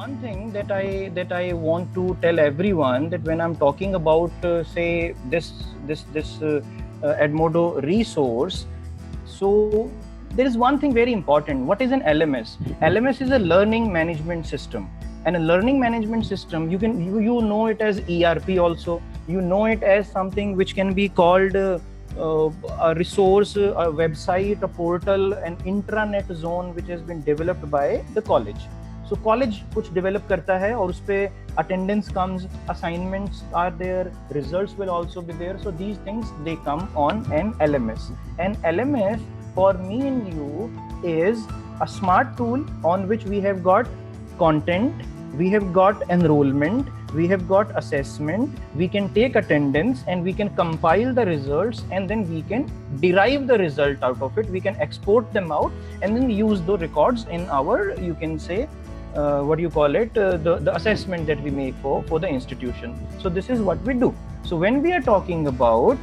one thing that I want to tell everyone, that when I'm talking about say this Edmodo resource, so there is one thing very important. What is an LMS? LMS is a learning management system, and a learning management system, you know it as ERP also. You know it as something which can be called a resource, a website, a portal, an intranet zone which has been developed by the college. So college कुछ develop करता है और उस पे attendance comes, assignments are there, results will also be there. So these things, they come on an LMS. An LMS for me and you is a smart tool on which we have got content, we have got enrollment, we have got assessment, we can take attendance, and we can compile the results, and then we can derive the result out of it. We can export them out and then use those records in our, you can say, the assessment that we make for the institution. So this is what we do. So when we are talking about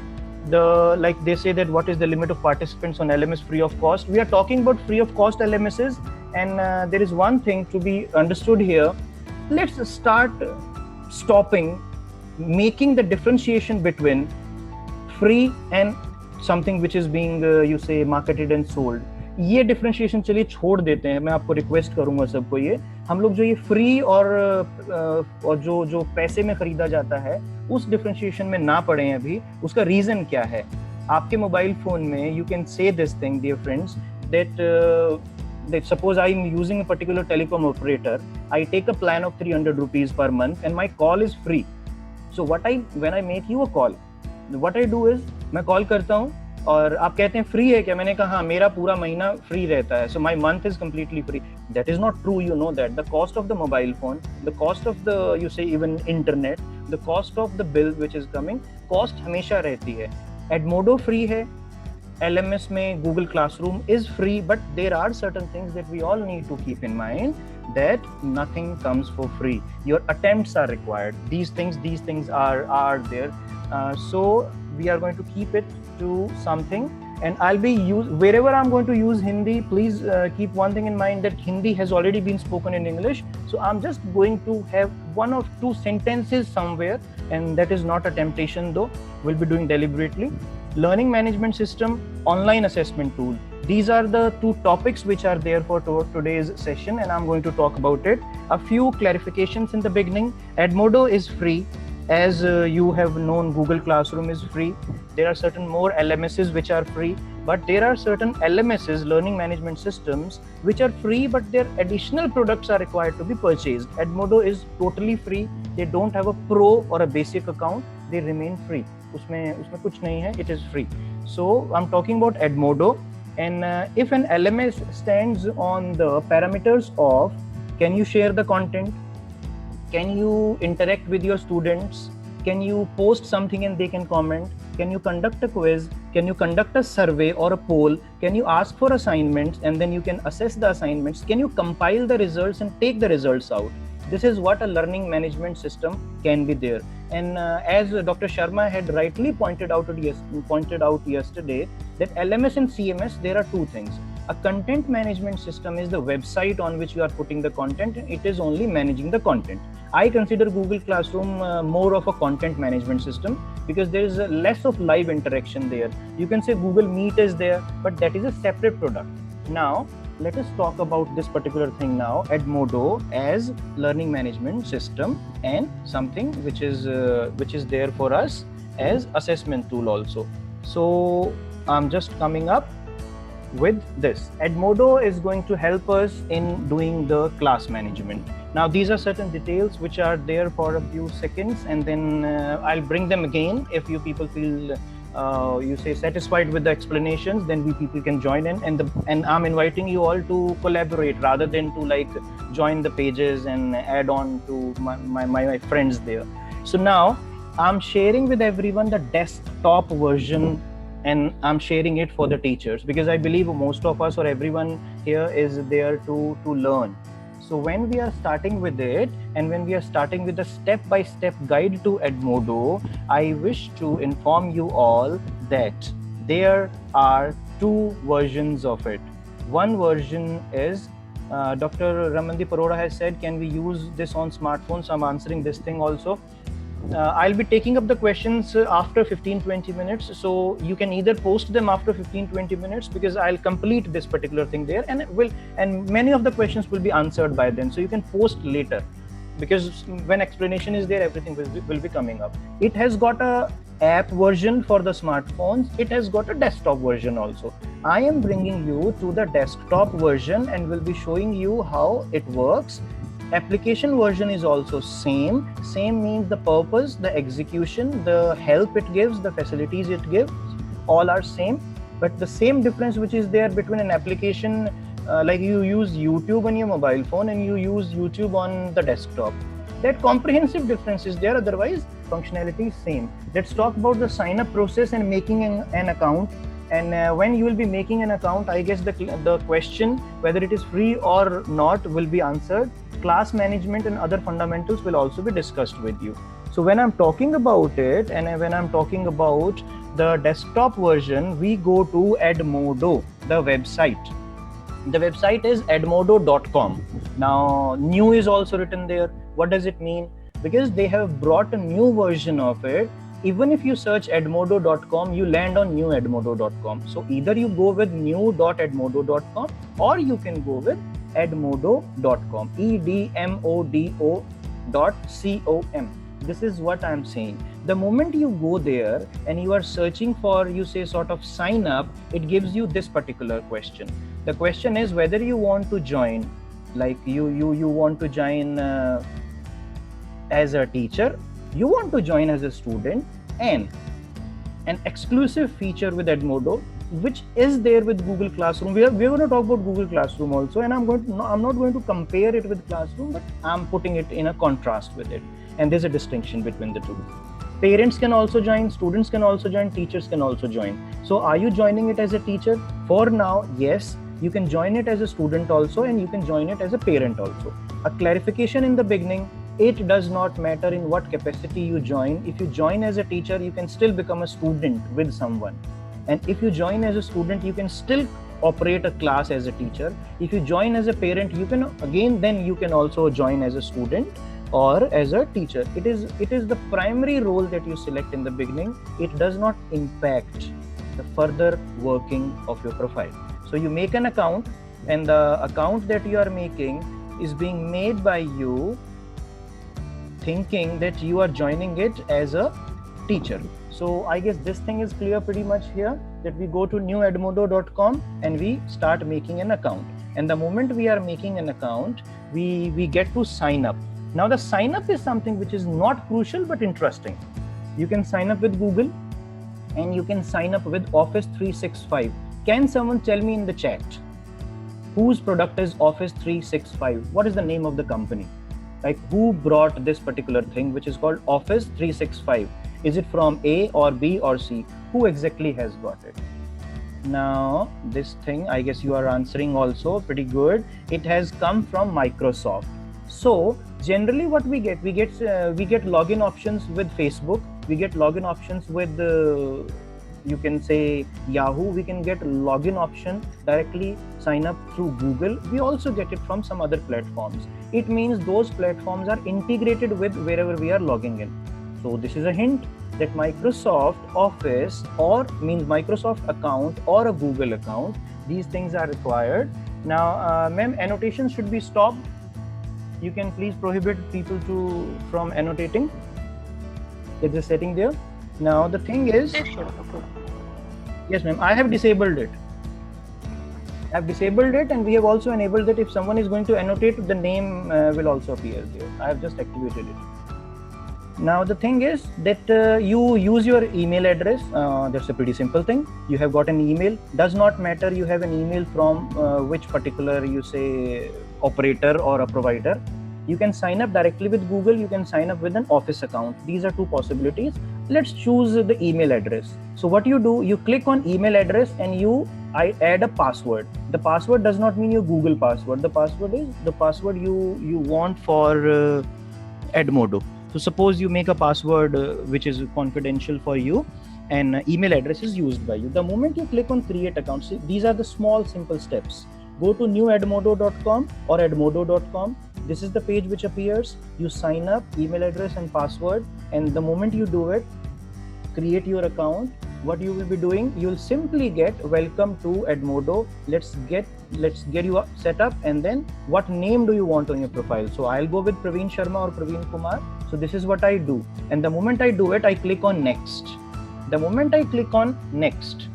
like they say that what is the limit of participants on LMS free of cost, we are talking about free of cost LMSs. And there is one thing to be understood here. Let's start stopping making the differentiation between free and something which is being you say marketed and sold. ये differentiation चलिए छोड़ देते हैं. मैं आपको request करूंगा सबको, ये हम लोग जो ये फ्री और जो पैसे में खरीदा जाता है उस डिफरेंशिएशन में ना पड़े हैं अभी. उसका रीजन क्या है? आपके मोबाइल फोन में you can say this thing dear friends, that suppose I am using a particular telecom operator, I take a plan of 300 rupees per month and my call is free. So when I make you a call, what I do is मैं call करता हूँ और आप कहते हैं free है क्या? मैंने कहा हाँ, मेरा पूरा महीना फ्री रहता है, so my month is completely free. That is not true, you know that. The cost of the mobile phone, the cost of the, you say even internet, the cost of the bill which is coming, cost हमेशा रहती है. Edmodo free है, LMS में Google Classroom is free, but there are certain things that we all need to keep in mind, that nothing comes for free. Your attempts are required. These things are there. So we are going to keep it to something, and I'll be wherever I'm going to use Hindi, please keep one thing in mind, that Hindi has already been spoken in English. So I'm just going to have one or two sentences somewhere, and that is not a temptation though. We'll be doing deliberately. Learning management system, online assessment tool. These are the two topics which are there for today's session, and I'm going to talk about it. A few clarifications in the beginning. Edmodo is free. As you have known, Google Classroom is free. There are certain more LMSs which are free, but there are certain LMSs, learning management systems, which are free, but their additional products are required to be purchased. Edmodo is totally free. They don't have a pro or a basic account. They remain free. उसमें कुछ नहीं है. It is free. So I'm talking about Edmodo, and if an LMS stands on the parameters of, can you share the content? Can you interact with your students? Can you post something and they can comment? Can you conduct a quiz? Can you conduct a survey or a poll? Can you ask for assignments and then you can assess the assignments? Can you compile the results and take the results out? This is what a learning management system can be there. And as Dr. Sharma had rightly pointed out yesterday, that LMS and CMS, there are two things. A content management system is the website on which you are putting the content. It is only managing the content. I consider Google Classroom more of a content management system, because there is less of live interaction there. You can say Google Meet is there, but that is a separate product. Now, let us talk about this particular thing now, Edmodo as learning management system, and something which is there for us as assessment tool also. So I'm just coming up with this. Edmodo is going to help us in doing the class management. Now these are certain details which are there for a few seconds, and then I'll bring them again. If you people feel satisfied with the explanations, then we people can join in, and I'm inviting you all to collaborate rather than to like join the pages and add on to my friends there. So now I'm sharing with everyone the desktop version, and I'm sharing it for the teachers, because I believe most of us or everyone here is there to learn. So when we are starting with it, and when we are starting with the step-by-step guide to Edmodo, I wish to inform you all that there are two versions of it. One version is Dr. Ramandeep Arora has said, can we use this on smartphones? I'm answering this thing also. I'll be taking up the questions after 15-20 minutes, so you can either post them after 15-20 minutes, because I'll complete this particular thing there, and many of the questions will be answered by then, so you can post later, because when explanation is there, everything will be coming up. It has got a app version for the smartphones. It has got a desktop version also. I am bringing you to the desktop version and will be showing you how it works. Application version is also same means the purpose, the execution, the help it gives, the facilities it gives, all are same. But the same difference which is there between an application, like you use YouTube on your mobile phone and you use YouTube on the desktop, that comprehensive difference is there, otherwise functionality is same. Let's talk about the sign up process and making an account. And when you will be making an account, I guess the question whether it is free or not will be answered. Class management and other fundamentals will also be discussed with you. So when I'm talking about it, and when I'm talking about the desktop version, we go to Edmodo, the website. The website is edmodo.com. Now, new is also written there. What does it mean? Because they have brought a new version of it. Even if you search edmodo.com, you land on newedmodo.com. So either you go with new.edmodo.com or you can go with edmodo.com, edmodo.com. This is what I'm saying. The moment you go there and you are searching for, you say, sort of sign up, it gives you this particular question. The question is whether you want to join, like you want to join as a teacher, you want to join as a student, and an exclusive feature with Edmodo, which is there with Google Classroom. We're going to talk about Google Classroom also, and I'm not going to compare it with Classroom, but I'm putting it in a contrast with it. And there's a distinction between the two. Parents can also join, students can also join, teachers can also join. So are you joining it as a teacher? For now, yes, you can join it as a student also, and you can join it as a parent also. A clarification in the beginning, it does not matter in what capacity you join. If you join as a teacher, you can still become a student with someone. And if you join as a student, you can still operate a class as a teacher. If you join as a parent, you can you can also join as a student or as a teacher. It is the primary role that you select in the beginning. It does not impact the further working of your profile. So you make an account, and the account that you are making is being made by you thinking that you are joining it as a teacher. So I guess this thing is clear pretty much here, that we go to newedmodo.com and we start making an account. And the moment we are making an account, we get to sign up. Now the sign up is something which is not crucial but interesting. You can sign up with Google and you can sign up with Office 365. Can someone tell me in the chat whose product is Office 365? What is the name of the company? Like, who brought this particular thing which is called Office 365? Is it from A or B or C? Who exactly has got it? Now, this thing, I guess you are answering also pretty good. It has come from Microsoft. So generally what we get login options with Facebook. We get login options with you can say Yahoo. We can get login option directly sign up through Google. We also get it from some other platforms. It means those platforms are integrated with wherever we are logging in. So this is a hint that Microsoft Office or means Microsoft account or a Google account. These things are required. Now, ma'am, annotations should be stopped. You can please prohibit people from annotating. There's a setting there. Now the thing is, yes ma'am, I have disabled it. And we have also enabled that if someone is going to annotate, the name will also appear there. I have just activated it. Now the thing is that you use your email address. That's a pretty simple thing. You have got an email. Does not matter you have an email from which particular you say operator or a provider. You can sign up directly with Google. You can sign up with an Office account. These are two possibilities. Let's choose the email address. So what you do, you click on email address and I add a password. The password does not mean your Google password. The password is the password you want for Edmodo. So suppose you make a password which is confidential for you, and email address is used by you. The moment you click on create account, see, these are the small simple steps. Go to newedmodo.com or edmodo.com. This is the page which appears. You sign up, email address and password, and the moment you do it, create your account. What you will be doing, you'll simply get welcome to Edmodo. Let's get you set up, and then what name do you want on your profile? So I'll go with Praveen Sharma or Praveen Kumar. So this is what I do, and the moment I do it, I click on next. The moment I click on next,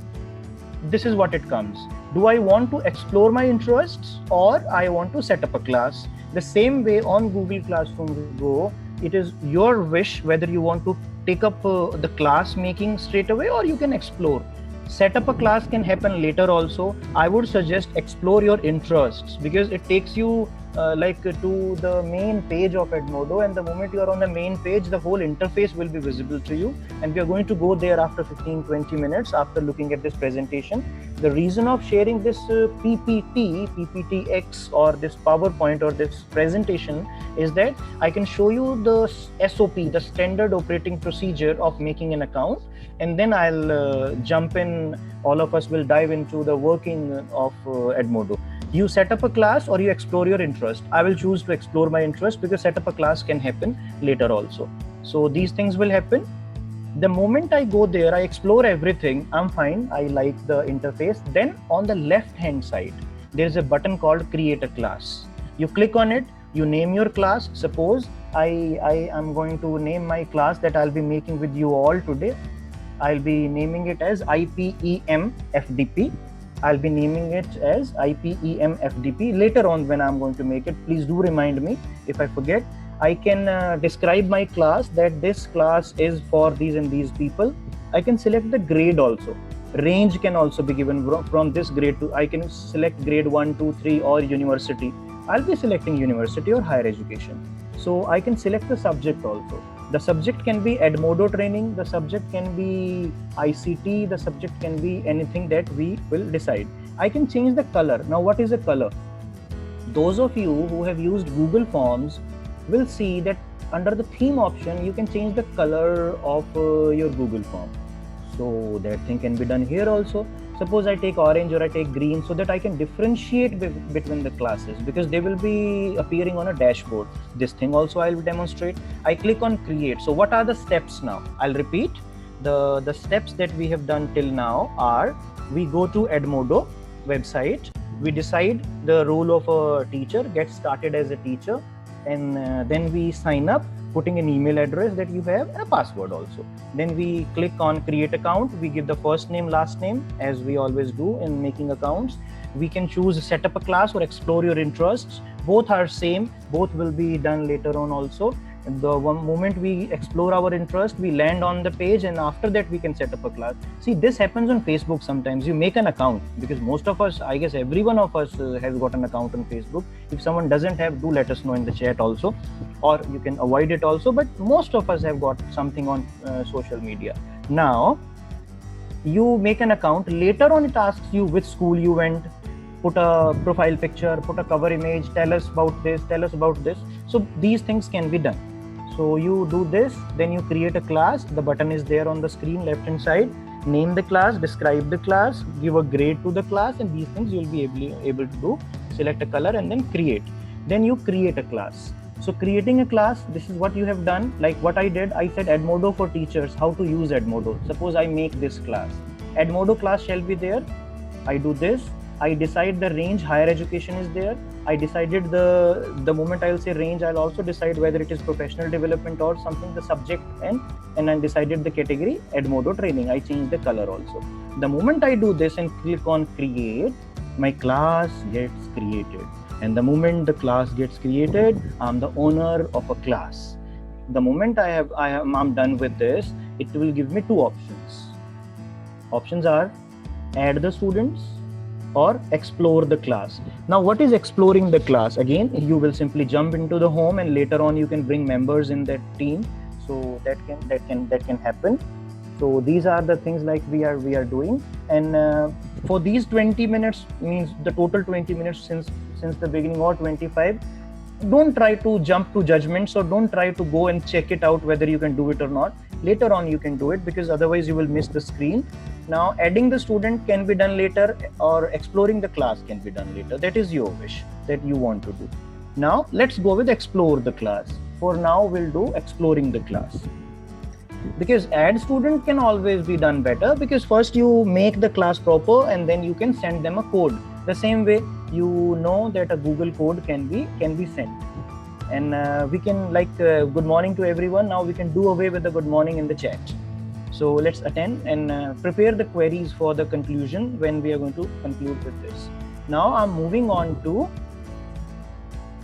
this is what it comes. Do I want to explore my interests, or I want to set up a class? The same way on Google Classroom Go, it is your wish whether you want to take up the class making straight away, or you can explore. Set up a class can happen later also. I would suggest explore your interests, because it takes you to the main page of Edmodo, and the moment you are on the main page, the whole interface will be visible to you, and we are going to go there after 15-20 minutes after looking at this presentation. The reason of sharing this PPTX or this PowerPoint or this presentation is that I can show you the SOP, the standard operating procedure of making an account, and then I'll jump in. All of us will dive into the working of Edmodo. You set up a class or you explore your interest. I will choose to explore my interest, because set up a class can happen later also. So these things will happen. The moment I go there, I explore everything. I'm fine. I like the interface. Then on the left hand side, there's a button called create a class. You click on it. You name your class. Suppose I am going to name my class that I'll be making with you all today. I'll be naming it as IPEM FDP. I'll be naming it as IPEM FDP. Later on when I'm going to make it, please do remind me if I forget. I can describe my class that this class is for these and these people. I can select the grade also. Range can also be given from this grade to, I can select grade 1, 2, 3 or university. I'll be selecting university or higher education. So I can select the subject also. The subject can be Edmodo training, the subject can be ICT, the subject can be anything that we will decide. I can change the color. Now, what is a color? Those of you who have used Google Forms will see that under the theme option, you can change the color of your Google Form. So that thing can be done here also. Suppose I take orange or I take green, so that I can differentiate between the classes, because they will be appearing on a dashboard. This thing also I will demonstrate. I click on create. So what are the steps now? I'll repeat. The steps that we have done till now are, we go to Edmodo website, we decide the role of a teacher, get started as a teacher, and then we sign up, putting an email address that you have and a password also. Then we click on create account. We give the first name, last name, as we always do in making accounts. We can choose set up a class or explore your interests. Both are same. Both will be done later on also. The one moment we explore our interest, we land on the page, and after that we can set up a class. See, this happens on Facebook sometimes. You make an account, because most of us, I guess every one of us has got an account on Facebook. If someone doesn't have, do let us know in the chat also, or you can avoid it also, but most of us have got something on social media. Now, you make an account. Later on it asks you which school you went, put a profile picture, put a cover image, tell us about this, tell us about this. So these things can be done. So you do this, then you create a class. The button is there on the screen, left hand side. Name the class, describe the class, give a grade to the class, and these things you'll be able to do. Select a color and then create. Then you create a class. So creating a class, this is what you have done. Like what I did, I said Edmodo for teachers, how to use Edmodo. Suppose I make this class. Edmodo class shall be there. I do this. I decide the range, higher education is there. I decided the moment I'll say range, I'll also decide whether it is professional development or something, the subject, and I decided the category, Edmodo training. I changed the color also. The moment I do this and click on create, my class gets created. And the moment the class gets created, I'm the owner of a class. The moment I'm done with this, it will give me two options. Options are add the students or explore the class. Now, what is exploring the class? Again, you will simply jump into the home, and later on you can bring members in that team. So that can happen. So these are the things like we are doing. And for these 20 minutes, means the total 20 minutes since the beginning, or 25, don't try to jump to judgments, or don't try to go and check it out whether you can do it or not. later on you can do it, because otherwise you will miss the screen. Now adding the student can be done later, or exploring the class can be done later. That is your wish that you want to do. Now let's go with explore the class. For now we'll do exploring the class, because add student can always be done better, because first you make the class proper and then you can send them a code. The same way you know that a Google code can be sent, and we can good morning to everyone. Now we can do away with the good morning in the chat. So let's attend and prepare the queries for the conclusion when we are going to conclude with this. Now I'm moving on to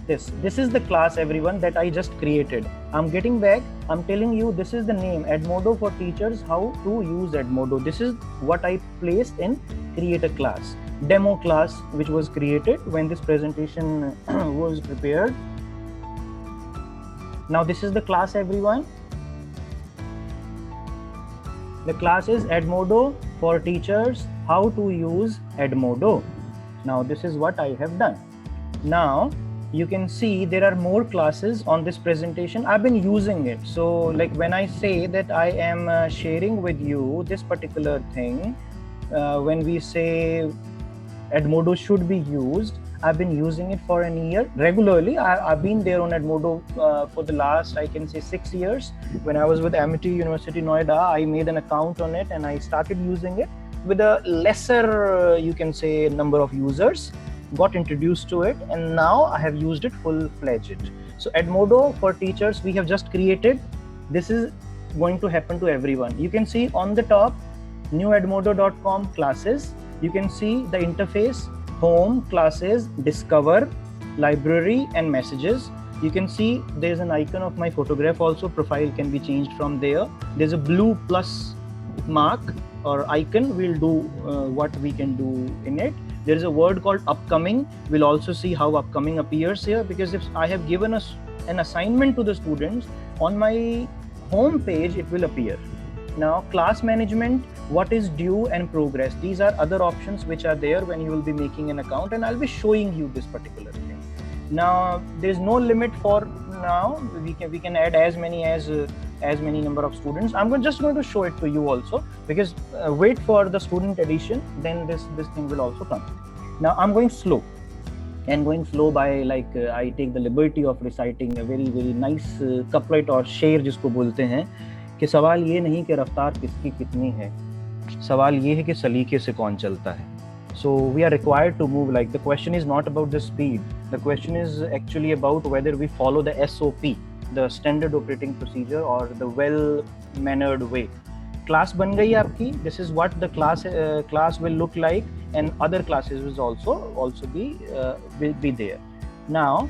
this. This is the class, everyone, that I just created. I'm getting back. I'm telling you, this is the name, Edmodo for teachers, how to use Edmodo. This is what I placed in create a class. Demo class, which was created when this presentation was prepared. Now this is the class, everyone. The class is Edmodo for teachers, how to use Edmodo. Now this is what I have done. Now you can see there are more classes on this presentation. I've been using it. So like when I say that I am sharing with you this particular thing, when we say Edmodo should be used, I've been using it for a year regularly. I've been there on Edmodo for the last, I can say, 6 years. When I was with Amity University Noida, I made an account on it and I started using it with a lesser, you can say, number of users. Got introduced to it, and now I have used it full-fledged. So Edmodo for teachers we have just created. This is going to happen to everyone. You can see on the top newedmodo.com classes. You can see the interface, home, classes, discover, library, and messages. You can see there's an icon of my photograph also. Profile can be changed from there. There's a blue plus mark or icon. We'll do what we can do in it. There is a word called upcoming. We'll also see how upcoming appears here, because if I have given us an assignment to the students on my home page, it will appear. Now class management, what is due and progress. These are other options which are there when you will be making an account, and I'll be showing you this particular thing. Now there's no limit for now. We can add as many number of students. I'm just going to show it to you also, because wait for the student edition, then this thing will also come. Now I'm going slow, and going slow by I take the liberty of reciting a very nice couplet or शेर जिसको बोलते हैं, कि सवाल ये नहीं कि रफ्तार किसकी कितनी है, सवाल ये है कि सलीके से कौन चलता है. So we are required to move. The question is not about the speed. The question is actually about whether we follow the SOP, the standard operating procedure, or the well-mannered way. Class ban gayi aapki. This is what the class will look like, and other classes will also be there. Now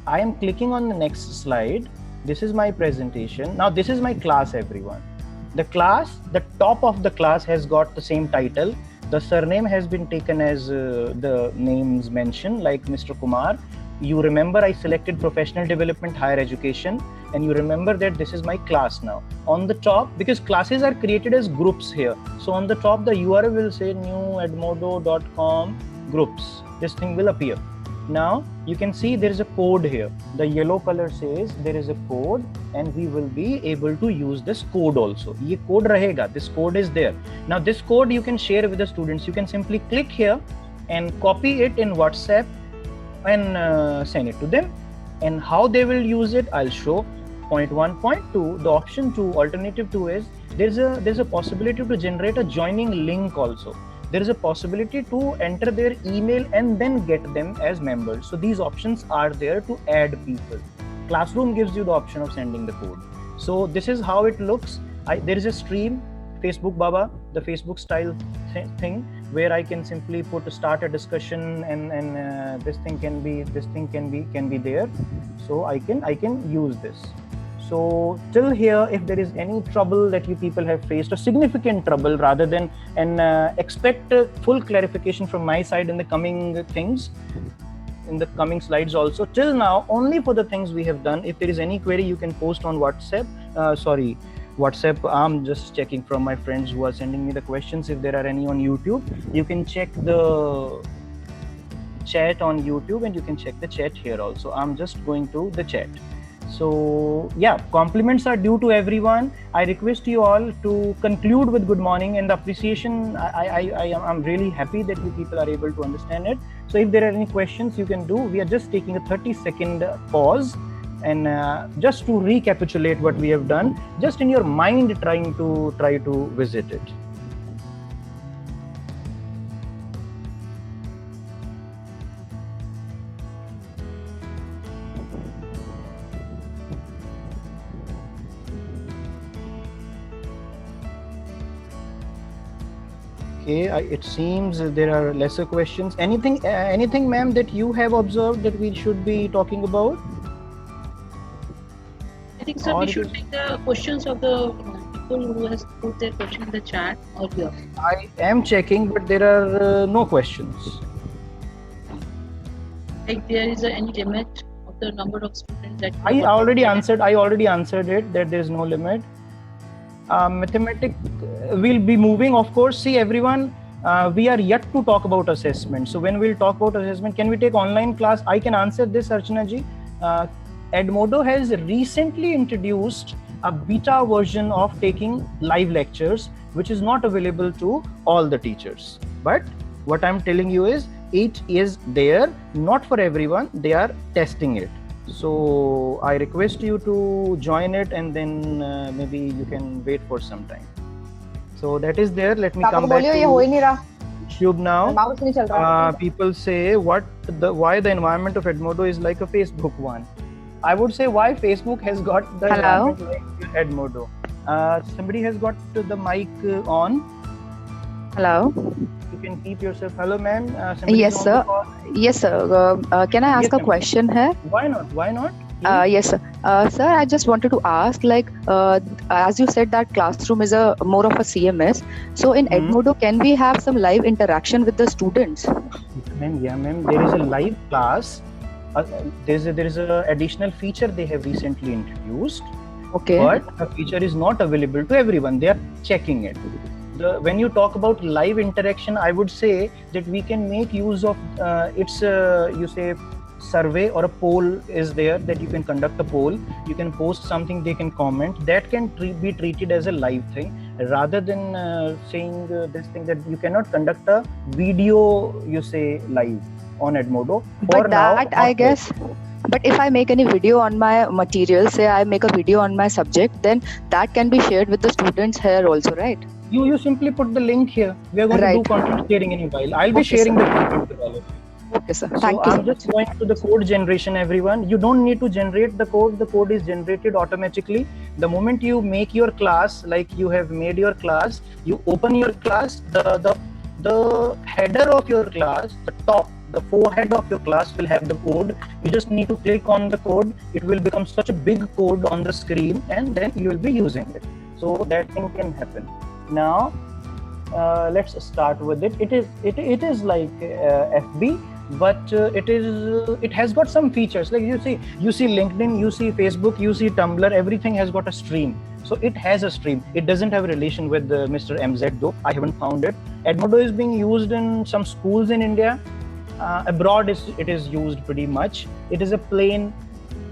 I am clicking on the next slide. This is my presentation. Now this is my class, everyone. The class, the top of the class has got the same title. The surname has been taken as the names mentioned, like Mr. Kumar. You remember I selected professional development, higher education, and you remember that this is my class now. On the top, because classes are created as groups here, so on the top the URL will say newedmodo.com groups. This thing will appear. Now you can see there is a code here. The yellow color says there is a code, and we will be able to use this code also. Ye code rahega. This code is there. Now this code you can share with the students. You can simply click here and copy it in WhatsApp and send it to them. And how they will use it, I'll show. Point 1, point 2. The option 2, alternative 2 is there's a possibility to generate a joining link also. There is a possibility to enter their email and then get them as members. So these options are there to add people. Classroom gives you the option of sending the code. So this is how it looks. There is a stream, Facebook Baba, the Facebook style thing, where I can simply start a discussion, and this thing can be there. So I can use this. So till here, if there is any trouble that you people have faced, or significant trouble rather than, and expect full clarification from my side in the coming things, in the coming slides also. Till now, only for the things we have done. If there is any query, you can post on WhatsApp. WhatsApp, I'm just checking from my friends who are sending me the questions. If there are any on YouTube, you can check the chat on YouTube, and you can check the chat here also. I'm just going to the chat. So yeah, compliments are due to everyone. I request you all to conclude with good morning and the appreciation. I'm really happy that you people are able to understand it. So if there are any questions, you can do. We are just taking a 30-second pause, and just to recapitulate what we have done, just in your mind, try to visit it. Okay, it seems there are lesser questions. Anything, ma'am, that you have observed that we should be talking about? I think, sir, we should take the questions of the people who has put their question in the chat earlier. I am checking, but there are no questions. Like there is any limit of the number of students that I already answered it, that there is no limit. Mathematics will be moving, of course. See, everyone, we are yet to talk about assessment. So when we'll talk about assessment, can we take online class? I can answer this, Archana ji. Edmodo has recently introduced a beta version of taking live lectures, which is not available to all the teachers. But what I'm telling you is, it is there, not for everyone. They are testing it. So I request you to join it, and then maybe you can wait for some time. So that is there. Let me come back to YouTube now. People say why the environment of Edmodo is like a Facebook one. I would say why Facebook has got the environment like Edmodo. Somebody has got the mic on. Hello. You can keep yourself. Hello, ma'am. Yes, sir. Yes, sir. Can I ask a question here? Why not? Why not? Yes, sir. Sir, I just wanted to ask, like, as you said that classroom is a more of a CMS. So in Edmodo, can we have some live interaction with the students? Ma'am, yeah, ma'am. There is a live class. There is a additional feature they have recently introduced. Okay. But the feature is not available to everyone. They are checking it. When you talk about live interaction, I would say that we can make use of you say survey or a poll is there, that you can conduct a poll, you can post something, they can comment. That can be treated as a live thing, rather than saying this thing that you cannot conduct a video, you say, live on Edmodo. But that, I guess. But if I make any video on my material, say I make a video on my subject, then that can be shared with the students here also, right? You simply put the link here. We are going to do content sharing in a while. I'll be sharing the content with all of you. Okay, sir. So Thank you. I'm just going to the code generation, everyone. You don't need to generate the code. The code is generated automatically. The moment you make your class, like you have made your class, you open your class, the header of your class, the forehead of your class will have the code. You just need to click on the code. It will become such a big code on the screen, and then you will be using it. So that thing can happen. Now let's start with it. It is like FB, but it has got some features. Like you see LinkedIn, you see Facebook, you see Tumblr. Everything has got a stream. So it has a stream. It doesn't have a relation with Mr. MZ though. I haven't found it. Edmodo is being used in some schools in India. Abroad it is used pretty much. It is a plain,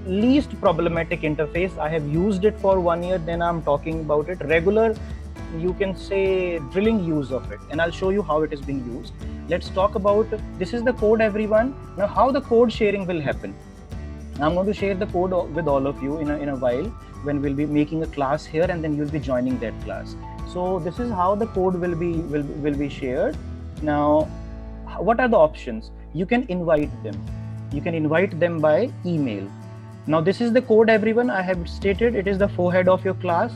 least problematic interface. I have used it for 1 year. Then I'm talking about it. Regular, you can say, drilling use of it, and I'll show you how it is being used. Let's talk about, this is the code, everyone. Now how the code sharing will happen. I'm going to share the code with all of you in a while, when we'll be making a class here, and then you'll be joining that class. So this is how the code will be shared. Now what are the options? You can invite them. You can invite them by email. Now this is the code, everyone. I have stated it is the forehead of your class.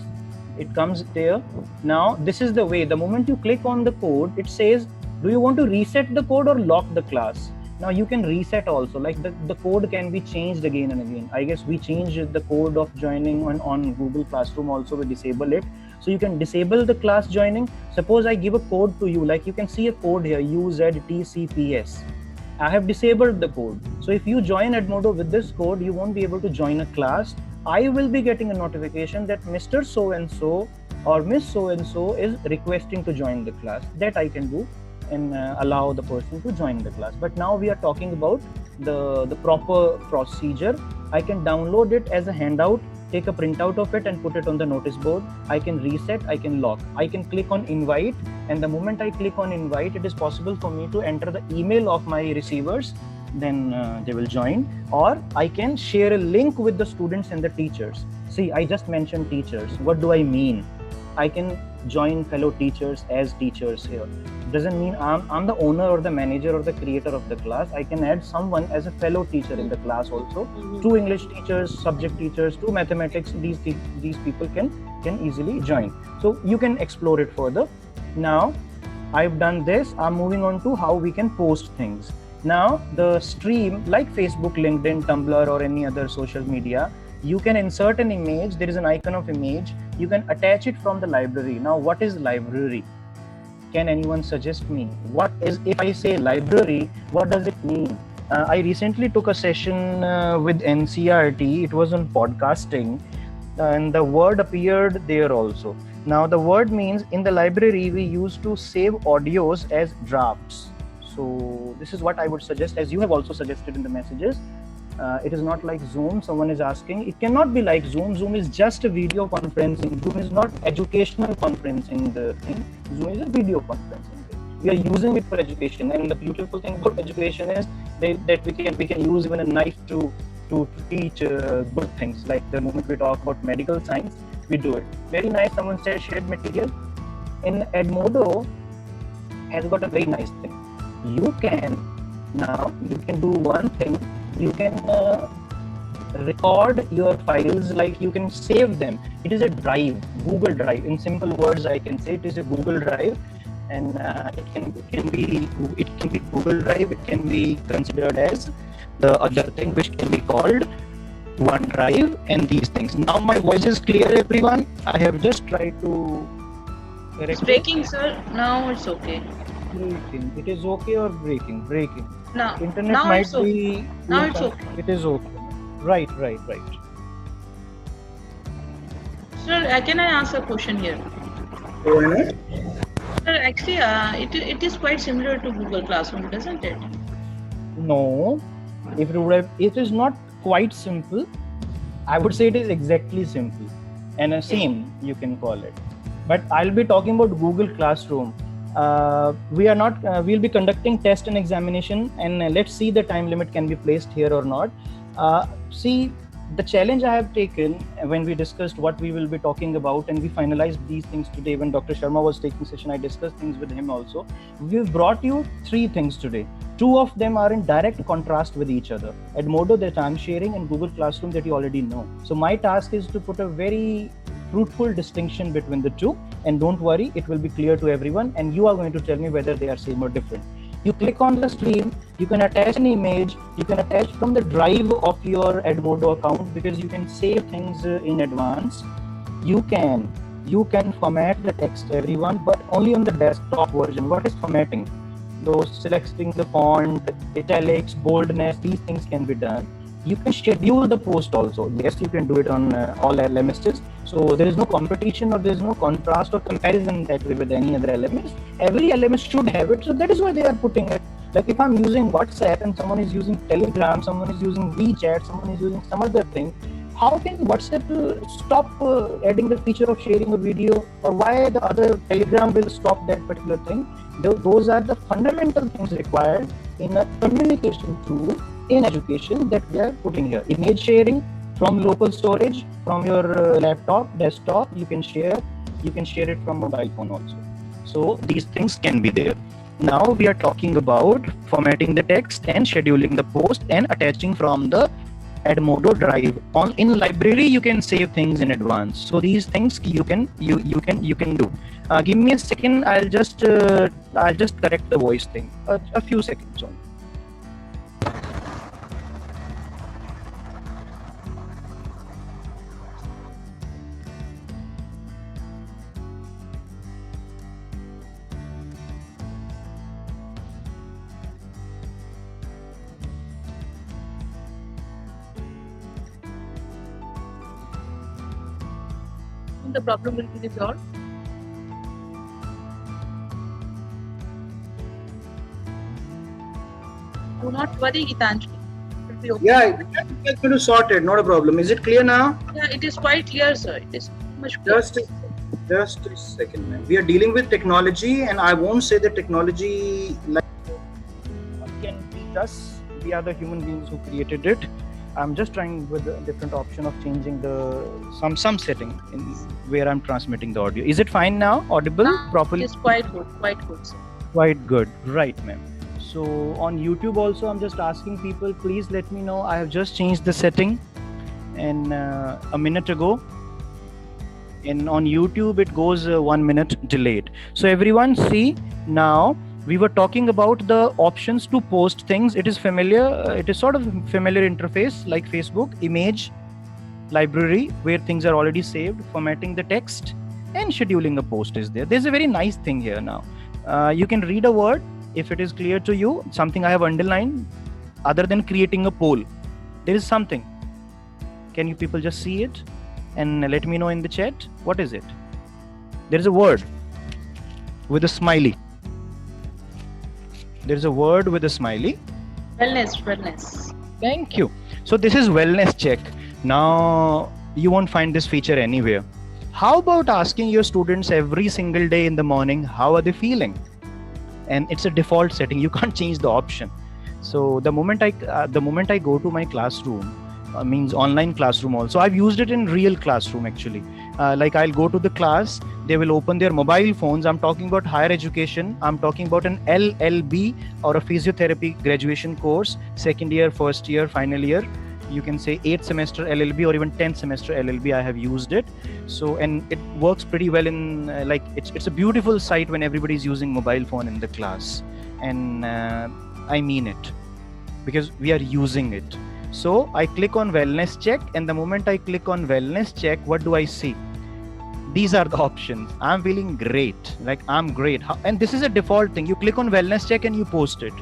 It comes there. Now this is the way. The moment you click on the code, it says, do you want to reset the code or lock the class? Now you can reset also, like the code can be changed again and again. I guess we changed the code of joining on Google Classroom also, we disable it. So you can disable the class joining. Suppose I give a code to you, like you can see a code here, UZTCPS. I have disabled the code. So if you join Edmodo with this code, you won't be able to join a class. I will be getting a notification that Mr. So-and-so or Miss So-and-so is requesting to join the class. That I can do. and allow the person to join the class. But now we are talking about the proper procedure. I can download it as a handout, take a printout of it and put it on the notice board. I can reset, I can lock, I can click on invite, and the moment I click on invite, it is possible for me to enter the email of my receivers, then they will join. Or I can share a link with the students and the teachers. See, I just mentioned teachers. What do I mean? I can join fellow teachers as teachers here. Doesn't mean I'm the owner or the manager or the creator of the class. I can add someone as a fellow teacher in the class also. Two English teachers, subject teachers, two mathematics, these people can easily join. So you can explore it further. Now I've done this. I'm moving on to how we can post things. Now the stream, like Facebook, LinkedIn, Tumblr, or any other social media, you can insert an image. There is an icon of image. You can attach it from the library. Now, what is library? Can anyone suggest me? What is, if I say library, what does it mean? I recently took a session with NCRT. It was on podcasting, and the word appeared there also. Now, the word means in the library, we used to save audios as drafts. So this is what I would suggest, as you have also suggested in the messages. It is not like Zoom. Someone is asking. It cannot be like Zoom. Zoom is just a video conferencing. Zoom is not educational conferencing the thing. Zoom is a video conferencing thing. We are using it for education, and the beautiful thing about education is that we can use even a knife to teach good things. Like the moment we talk about medical science, we do it. Very nice. Someone said shared material. In Edmodo has got a very nice thing. You can do one thing. You can record your files, like you can save them. It is a drive, Google Drive. In simple words, I can say it is a Google Drive, and it can be Google Drive. It can be considered as the other thing, which can be called OneDrive, and these things. Now my voice is clear, everyone. I have just tried to correct. It's breaking, sir. Now it's okay. Breaking. It is okay or breaking? Breaking. Now, Internet now might it's okay. be. Now it's okay. It is okay. Right. Sir, can I ask a question here? Yeah. Sir, actually, it is quite similar to Google Classroom, doesn't it? No, it is not quite simple. I would say it is exactly simple, and same you can call it. But I'll be talking about Google Classroom. We'll be conducting test and examination, and let's see the time limit can be placed here or not. See, the challenge I have taken when we discussed what we will be talking about, and we finalized these things today. When Dr. Sharma was taking session, I discussed things with him also. We've brought you 3 things today. 2 of them are in direct contrast with each other. Edmodo, that I'm sharing, and Google Classroom, that you already know. So my task is to put a very fruitful distinction between the 2, and don't worry, it will be clear to everyone, and you are going to tell me whether they are same or different. You click on the stream, you can attach an image, you can attach from the drive of your Edmodo account, because you can save things in advance. You can format the text, everyone, but only on the desktop version. What is formatting? Those selecting the font, italics, boldness, these things can be done. You can schedule the post also. Yes, you can do it on all LMSs. So there is no competition, or there is no contrast or comparison that way with any other LMS. Every LMS should have it. So that is why they are putting it. Like if I'm using WhatsApp and someone is using Telegram, someone is using WeChat, someone is using some other thing, how can WhatsApp stop adding the feature of sharing a video, or why the other Telegram will stop that particular thing? Those are the fundamental things required in a communication tool in education that we are putting here. Image sharing from local storage, from your laptop, desktop, you can share it from mobile phone also. So these things can be there. Now we are talking about formatting the text and scheduling the post and attaching from the Edmodo drive. In library you can save things in advance. So these things you can do. Give me a second. I'll just correct the voice thing. A few seconds only. The problem will be resolved. Do not worry, Gitanjali. It will be okay. Yeah, it's going to sort it. Not a problem. Is it clear now? Yeah, it is quite clear, sir. It is much clear. Just a second, man. We are dealing with technology, and I won't say that technology can beat us. We are the human beings who created it. I'm just trying with a different option of changing some setting in where I'm transmitting the audio. Is it fine now? Audible properly? It is quite good, sir. Quite good, right, ma'am. So on YouTube also, I'm just asking people, please let me know. I have just changed the setting, and a minute ago. And on YouTube, it goes 1 minute delayed. So everyone see now. We were talking about the options to post things. It is familiar. It is sort of familiar interface like Facebook, image, library, where things are already saved, formatting the text, and scheduling a post is there. There's a very nice thing here now. You can read a word if it is clear to you, something I have underlined, other than creating a poll. There is something. Can you people just see it? And let me know in the chat, what is it? There is a word with a smiley. There's a word with a smiley. Wellness. Thank you. So this is wellness check. Now you won't find this feature anywhere. How about asking your students every single day in the morning, how are they feeling? And it's a default setting. You can't change the option. So the moment I go to my classroom, means online classroom also. I've used it in real classroom actually. Like I'll go to the class, they will open their mobile phones. I'm talking about higher education. I'm talking about an LLB or a physiotherapy graduation course, second year, first year, final year. You can say 8th semester LLB or even 10th semester LLB. I have used it. So, and it works pretty well in like, it's a beautiful sight when everybody's using mobile phone in the class. And I mean it because we are using it. So I click on wellness check, and the moment I click on wellness check, what do I see? These are the options. I'm feeling great. Like I'm great. And this is a default thing. You click on wellness check and you post it.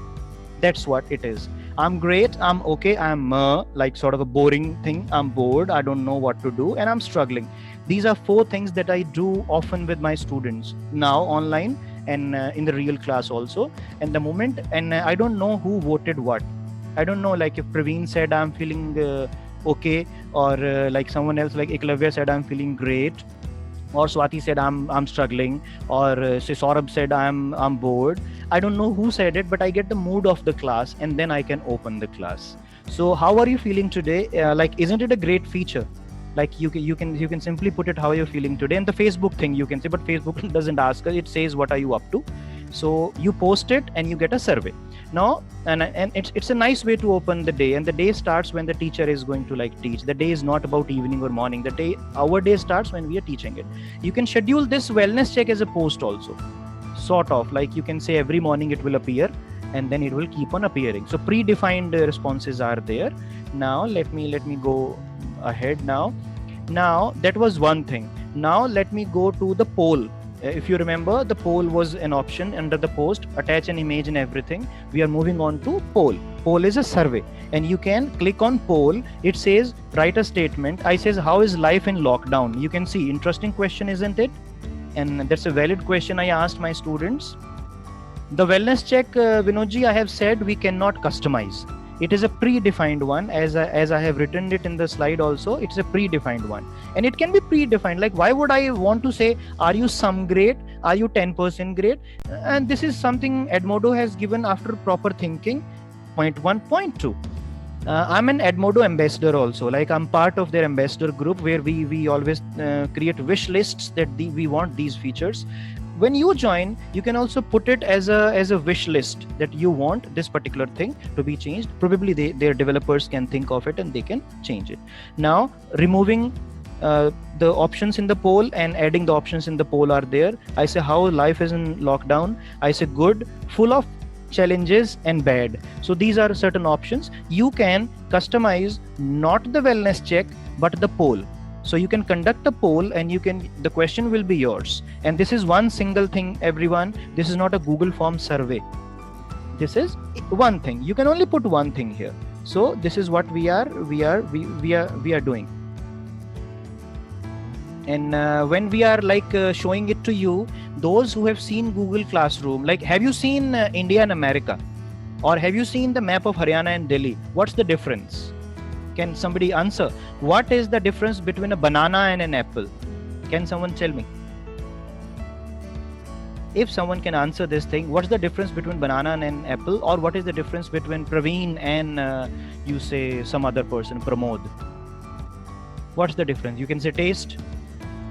That's what it is. I'm great. I'm okay. I'm like sort of a boring thing. I'm bored. I don't know what to do and I'm struggling. These are 4 things that I do often with my students now online and in the real class also. And the moment, and I don't know who voted what. I don't know, like if Praveen said I'm feeling okay, or like someone else like Eklavya said I'm feeling great, or Swati said I'm struggling, or say Saurabh said I'm bored. I don't know who said it, but I get the mood of the class and then I can open the class. So how are you feeling today? Like, isn't it a great feature? Like you can simply put it how you're feeling today. And the Facebook thing you can say, but Facebook doesn't ask us. It says what are you up to. So you post it and you get a survey. Now, and it's a nice way to open the day, and the day starts when the teacher is going to like teach. The day is not about evening or morning. Our day starts when we are teaching it. You can schedule this wellness check as a post also, sort of like you can say every morning it will appear and then it will keep on appearing. So predefined responses are there. Now let me go ahead now. Now that was one thing. Now let me go to the poll. If you remember, the poll was an option under the post, attach an image and everything. We are moving on to poll. Poll is a survey, and you can click on poll. It says, write a statement. I says, how is life in lockdown? You can see, interesting question, isn't it? And that's a valid question I asked my students. The wellness check, Vinodji, I have said we cannot customize. It is a predefined one, as I have written it in the slide also. It's a predefined one, and it can be predefined. Like, why would I want to say, are you some grade? Are you 10% grade? And this is something Edmodo has given after proper thinking. Point 1, point 2. I'm an Edmodo ambassador also. Like, I'm part of their ambassador group where we always create wish lists that we want these features. When you join, you can also put it as a wish list that you want this particular thing to be changed. Probably their developers can think of it and they can change it. Now, removing the options in the poll and adding the options in the poll are there. I say how life is in lockdown. I say good, full of challenges and bad. So these are certain options. You can customize not the wellness check, but the poll. So you can conduct a poll and the question will be yours. And this is one single thing, everyone. This is not a Google Form survey. This is one thing. You can only put one thing here. So this is what we are doing. And when we are like showing it to you, those who have seen Google Classroom, like have you seen India and America? Or have you seen the map of Haryana and Delhi? What's the difference? Can somebody answer? What is the difference between a banana and an apple? Can someone tell me? If someone can answer this thing, what's the difference between banana and an apple? Or what is the difference between Praveen and you say some other person, Pramod? What's the difference? You can say taste.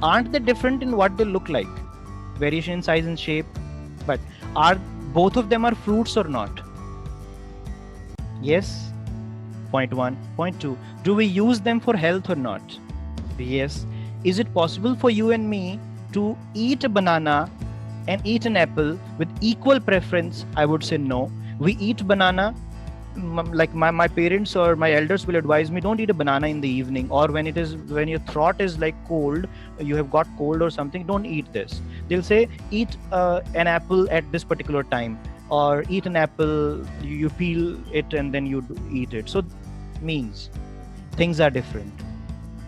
Aren't they different in what they look like? Variation in size and shape. But are both of them are fruits or not? Yes. Point 1. Point 2. Do we use them for health or not? Yes. Is it possible for you and me to eat a banana and eat an apple with equal preference? I would say no. We eat banana, like my parents or my elders will advise me, don't eat a banana in the evening, or when your throat is like cold, you have got cold or something, don't eat this. They'll say eat an apple at this particular time, or eat an apple, you peel it and then you eat it. So means things are different,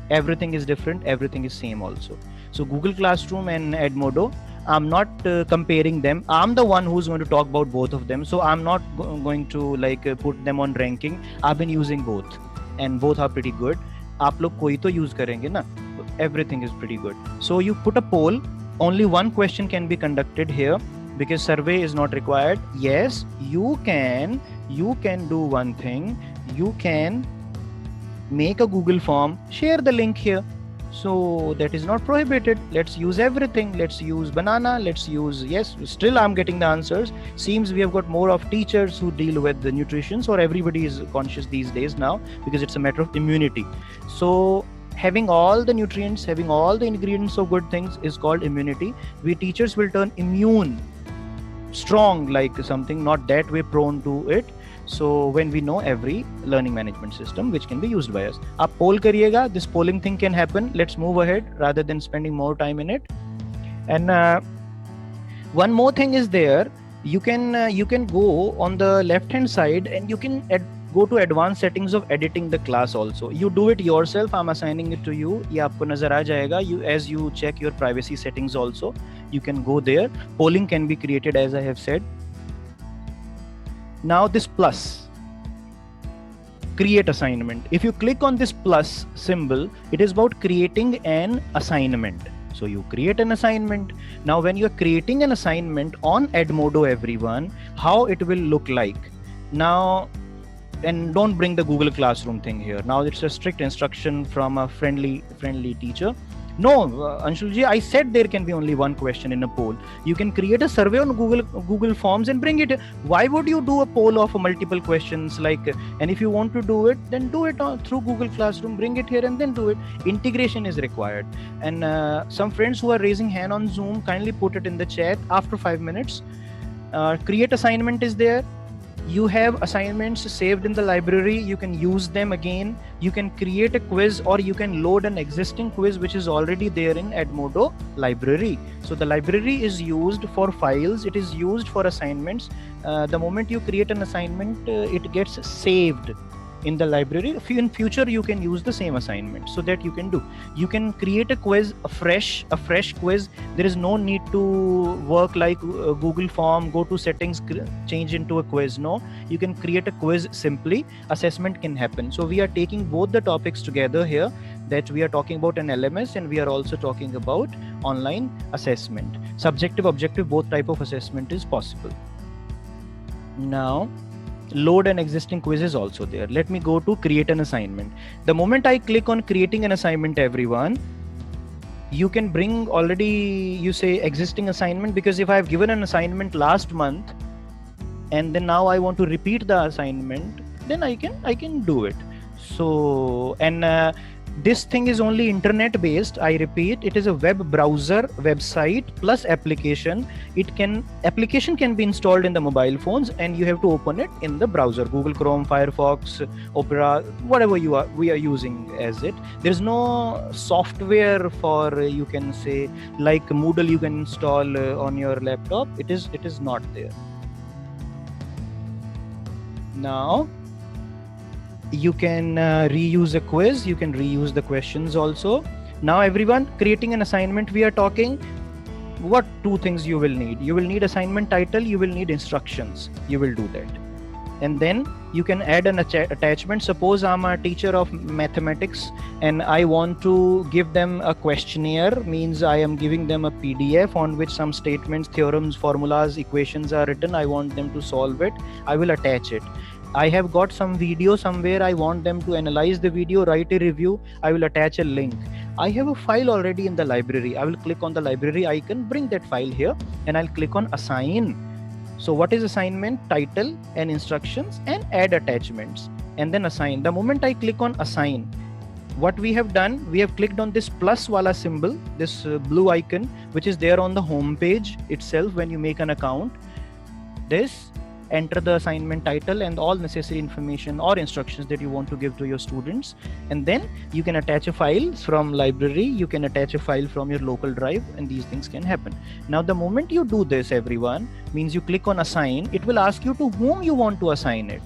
everything is different, everything is same also. So Google Classroom and Edmodo, I'm not comparing them. I'm the one who's going to talk about both of them. So I'm not going to put them on ranking. I've been using both and both are pretty good. आप लोग कोई तो use करेंगे ना? Everything is pretty good. So you put a poll. Only one question can be conducted here because survey is not required. Yes, you can do one thing. You can make a Google form, share the link here. So that is not prohibited. Let's use everything. Let's use banana. Let's use, yes, still I'm getting the answers. Seems we have got more of teachers who deal with the nutrition. So everybody is conscious these days now because it's a matter of immunity. So having all the nutrients, having all the ingredients of good things is called immunity. We teachers will turn immune, strong like something, not that way prone to it. So when we know every learning management system which can be used by us. Aap poll kariyega, this polling thing can happen. Let's move ahead rather than spending more time in it. And one more thing is there. You can go on the left hand side and you can go to advanced settings of editing the class also. You do it yourself. I'm assigning it to you. Ye aapko nazar aa jayega. As you check your privacy settings also, you can go there. Polling can be created as I have said. Now this plus, create assignment. If you click on this plus symbol, it is about creating an assignment. So you create an assignment. Now when you're creating an assignment on Edmodo, everyone, how it will look like. Now, and don't bring the Google Classroom thing here. Now it's a strict instruction from a friendly teacher. No, Anshulji, I said there can be only one question in a poll. You can create a survey on Google Forms and bring it. Why would you do a poll of multiple questions? And if you want to do it, then do it through Google Classroom. Bring it here and then do it. Integration is required. And some friends who are raising hand on Zoom, kindly put it in the chat after 5 minutes. Create assignment is there. You have assignments saved in the library. You can use them again. You can create a quiz or you can load an existing quiz which is already there in Edmodo library. So the library is used for files. It is used for assignments. The moment you create an assignment, it gets saved in the library. In future, you can use the same assignment. So that you can do. You can create a quiz, a fresh quiz. There is no need to work like Google form, go to settings, change into a quiz. No, you can create a quiz simply. Assessment can happen. So we are taking both the topics together here, that we are talking about an LMS and we are also talking about online assessment. Subjective, objective, both type of assessment is possible. Now, load an existing quiz is also there. Let me go to create an assignment. The moment I click on creating an assignment, everyone, you can bring already, you say existing assignment, because if I've given an assignment last month and then now I want to repeat the assignment, then I can do it. So, and this thing is only internet based. I repeat, it is a web browser website plus application. Application can be installed in the mobile phones and you have to open it in the browser, Google Chrome, Firefox, Opera, whatever we are using as it. There's no software for, you can say, like Moodle you can install on your laptop. It is not there. Now you can reuse a quiz, you can reuse the questions also. Now everyone, creating an assignment, we are talking what two things you will need. You will need assignment title, you will need instructions. You will do that. and then you can add an attachment. Suppose I'm a teacher of mathematics and I want to give them a questionnaire, means I am giving them a PDF on which some statements, theorems, formulas, equations are written. I want them to solve it. I will attach it. I have got some video somewhere, I want them to analyze the video, write a review. I will attach a link. I have a file already in the library. I will click on the library icon, bring that file here, and I'll click on assign. So what is assignment? Title and instructions and add attachments, and then assign. The moment I click on assign, what we have done, we have clicked on this plus wala symbol, this blue icon, which is there on the home page itself when you make an account. This, enter the assignment title and all necessary information or instructions that you want to give to your students, and then you can attach a file from library, you can attach a file from your local drive, and these things can happen. Now the moment you do this, everyone, means you click on assign, it will ask you to whom you want to assign it.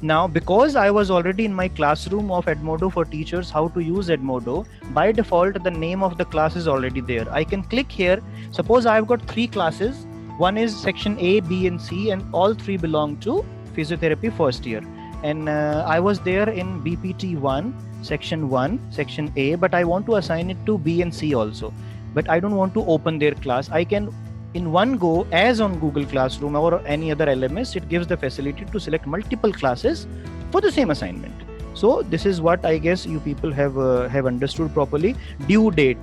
Now because I was already in my classroom of Edmodo for teachers, how to use Edmodo, by default the name of the class is already there. I can click here. Suppose I've got 3 classes. One is section A, B and C, and all 3 belong to physiotherapy first year. And I was there in BPT 1, section 1, section A, but I want to assign it to B and C also. But I don't want to open their class. I can in one go, as on Google Classroom or any other LMS, it gives the facility to select multiple classes for the same assignment. So this is what I guess you people have understood properly. Due date,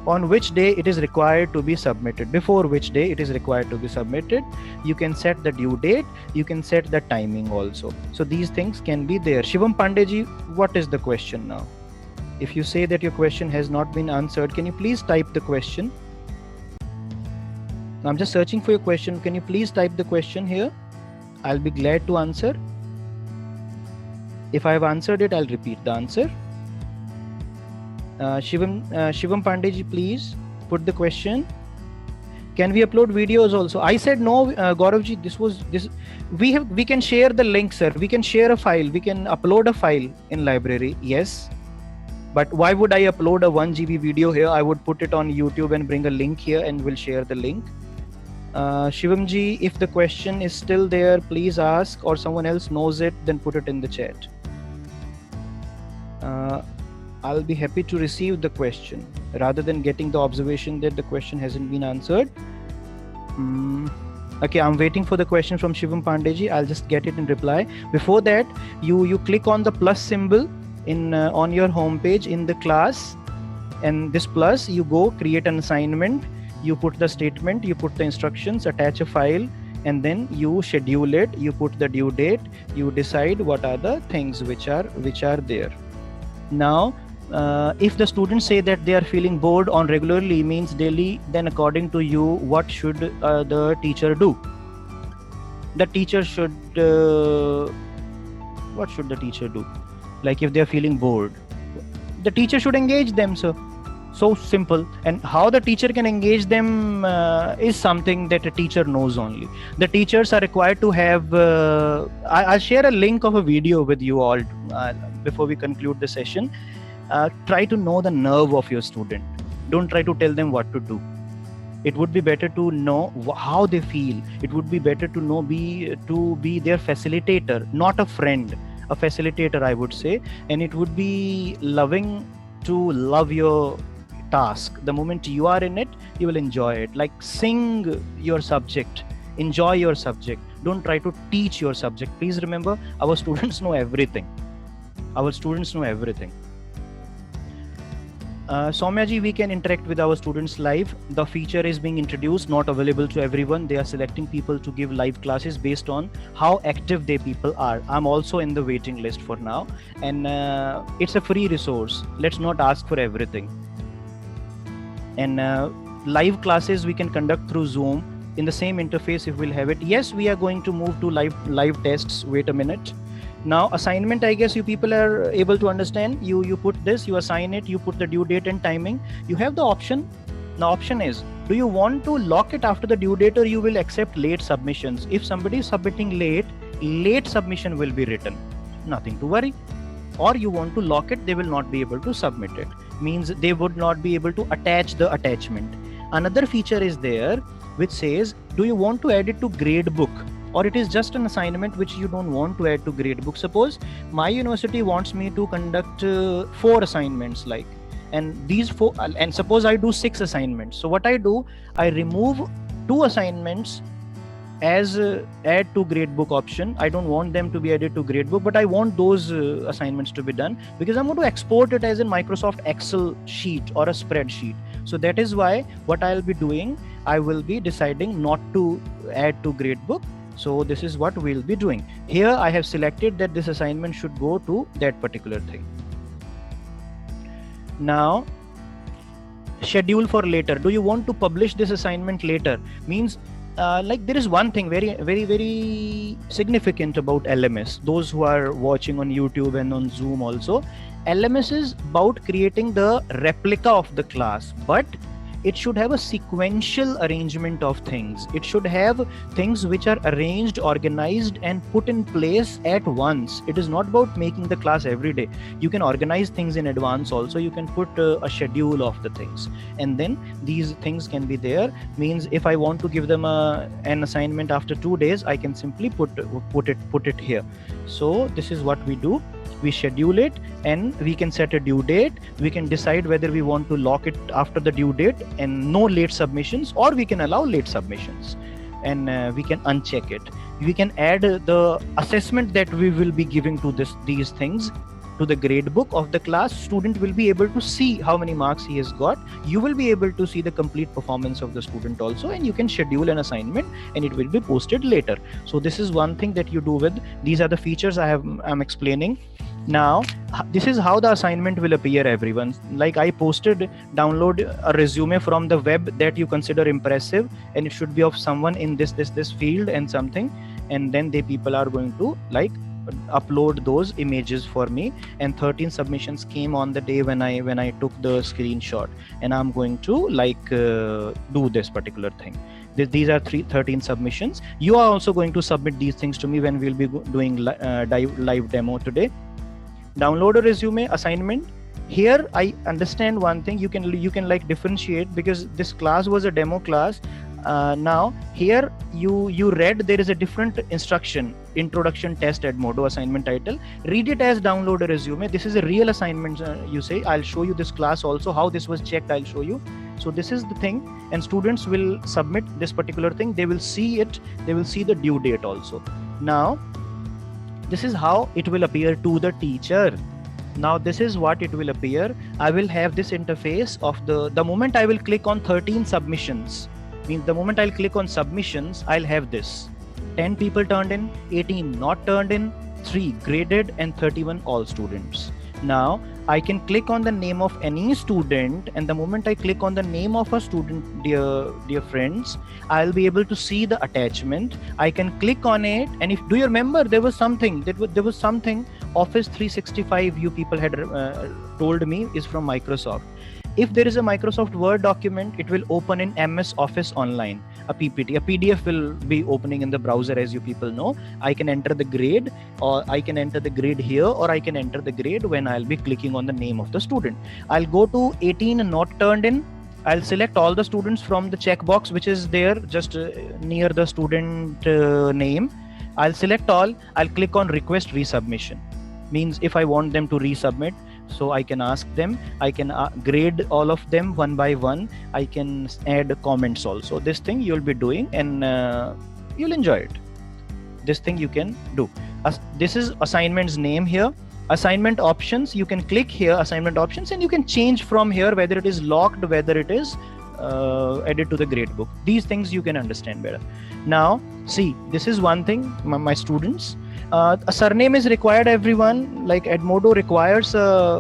on which day it is required to be submitted, before which day it is required to be submitted. You can set the due date, you can set the timing also. So these things can be there. Shivam Pandey, what is the question now? If you say that your question has not been answered, can you please type the question? I'm just searching for your question. Can you please type the question here? I'll be glad to answer. If I have answered it, I'll repeat the answer. Shivam Pandey, please put the question. Can we upload videos also? I said no, Gauravji. We can share the link, sir. We can share a file. We can upload a file in library. Yes, but why would I upload a 1 GB video here? I would put it on YouTube and bring a link here, and we'll share the link. Shivamji, if the question is still there, please ask, or someone else knows it, then put it in the chat. I'll be happy to receive the question rather than getting the observation that the question hasn't been answered. Okay, I'm waiting for the question from Shivam Pandey. I'll just get it in reply. Before that, you click on the plus symbol in on your home page in the class, and this plus, you go create an assignment, you put the statement, you put the instructions, attach a file, and then you schedule it, you put the due date, you decide what are the things which are there. Now if the students say that they are feeling bored on regularly, means daily, then according to you, what should the teacher do? The teacher should what should the teacher do? Like if they are feeling bored, the teacher should engage them, sir. So simple. And how the teacher can engage them is something that a teacher knows only. The teachers are required to have I'll share a link of a video with you all before we conclude the session. Try to know the nerve of your student. Don't try to tell them what to do. It would be better to know how they feel. It would be better to know to be their facilitator, not a friend, a facilitator, I would say. And it would be loving to love your task. The moment you are in it, you will enjoy it. Like sing your subject, enjoy your subject. Don't try to teach your subject. Please remember, our students know everything. Our students know everything. Soumya-ji, we can interact with our students live. The feature is being introduced, not available to everyone. They are selecting people to give live classes based on how active they people are. I'm also in the waiting list for now, and it's a free resource. Let's not ask for everything. And live classes we can conduct through Zoom in the same interface if we'll have it. Yes, we are going to move to live tests. Wait a minute. Now assignment, I guess you people are able to understand. You put this, you assign it, you put the due date and timing. You have the option. The option is, do you want to lock it after the due date, or you will accept late submissions? If somebody is submitting late submission will be written. Nothing to worry. Or you want to lock it, they will not be able to submit it. Means they would not be able to attach the attachment. Another feature is there which says, do you want to add it to grade book or it is just an assignment which you don't want to add to gradebook. Suppose my university wants me to conduct 4 assignments, like, and these 4, and suppose I do 6 assignments. So what I do, I remove 2 assignments as add to gradebook option. I don't want them to be added to gradebook, but I want those assignments to be done, because I'm going to export it as a Microsoft Excel sheet or a spreadsheet. So that is why what I'll be doing, I will be deciding not to add to gradebook. So this is what we'll be doing. Here I have selected that this assignment should go to that particular thing. Now, schedule for later. Do you want to publish this assignment later? Means like there is one thing very significant about LMS. Those who are watching on YouTube and on Zoom also, LMS is about creating the replica of the class, but it should have a sequential arrangement of things. It should have things which are arranged, organized, and put in place at once. It is not about making the class every day. You can organize things in advance also. You can put a schedule of the things, and then these things can be there. Means if I want to give them an assignment after 2 days, I can simply put it here. So this is what we do. We schedule it, and we can set a due date. We can decide whether we want to lock it after the due date and no late submissions, or we can allow late submissions, and we can uncheck it. We can add the assessment that we will be giving to these things to the grade book of the class. Student will be able to see how many marks he has got. You will be able to see the complete performance of the student also, and you can schedule an assignment and it will be posted later. So this is one thing that you do with these are the features I'm explaining. Now this is how the assignment will appear, everyone. Like I posted, download a resume from the web that you consider impressive, and it should be of someone in this field and something, and then people are going to like upload those images for me. And 13 submissions came on the day when I took the screenshot, and I'm going to like do this particular thing. These are 13 submissions. You are also going to submit these things to me when we'll be doing live demo today. Download a resume assignment. Here I understand one thing, you can like differentiate, because this class was a demo class. Now here you read there is a different instruction, introduction test Edmodo assignment title. Read it as download a resume. This is a real assignment. You say I'll show you this class also, how this was checked, I'll show you. So this is the thing, and students will submit this particular thing. They will see it, they will see the due date also. Now this is how it will appear to the teacher. Now this is what it will appear. I will have this interface of the moment I will click on 13 submissions, means the moment I'll click on submissions, I'll have this 10 people turned in, 18 not turned in, 3 graded, and 31 all students. Now I can click on the name of any student, and the moment I click on the name of a student, dear friends, I'll be able to see the attachment. I can click on it, and do you remember there was something Office 365 you people had told me is from Microsoft. If there is a Microsoft Word document, it will open in MS Office Online, a PPT. A PDF will be opening in the browser, as you people know. I can enter the grade, or I can enter the grade here, or I can enter the grade when I'll be clicking on the name of the student. I'll go to 18 not turned in. I'll select all the students from the checkbox which is there just near the student name. I'll select all. I'll click on request resubmission. Means if I want them to resubmit, so I can ask them, I can grade all of them one by one. I can add comments also. This thing you'll be doing, and you'll enjoy it. This thing you can do. This is assignment's name here. Assignment options, you can click here, assignment options, and you can change from here whether it is locked, whether it is added to the gradebook. These things you can understand better. Now see, this is one thing, my students. A surname is required, everyone. Like Edmodo requires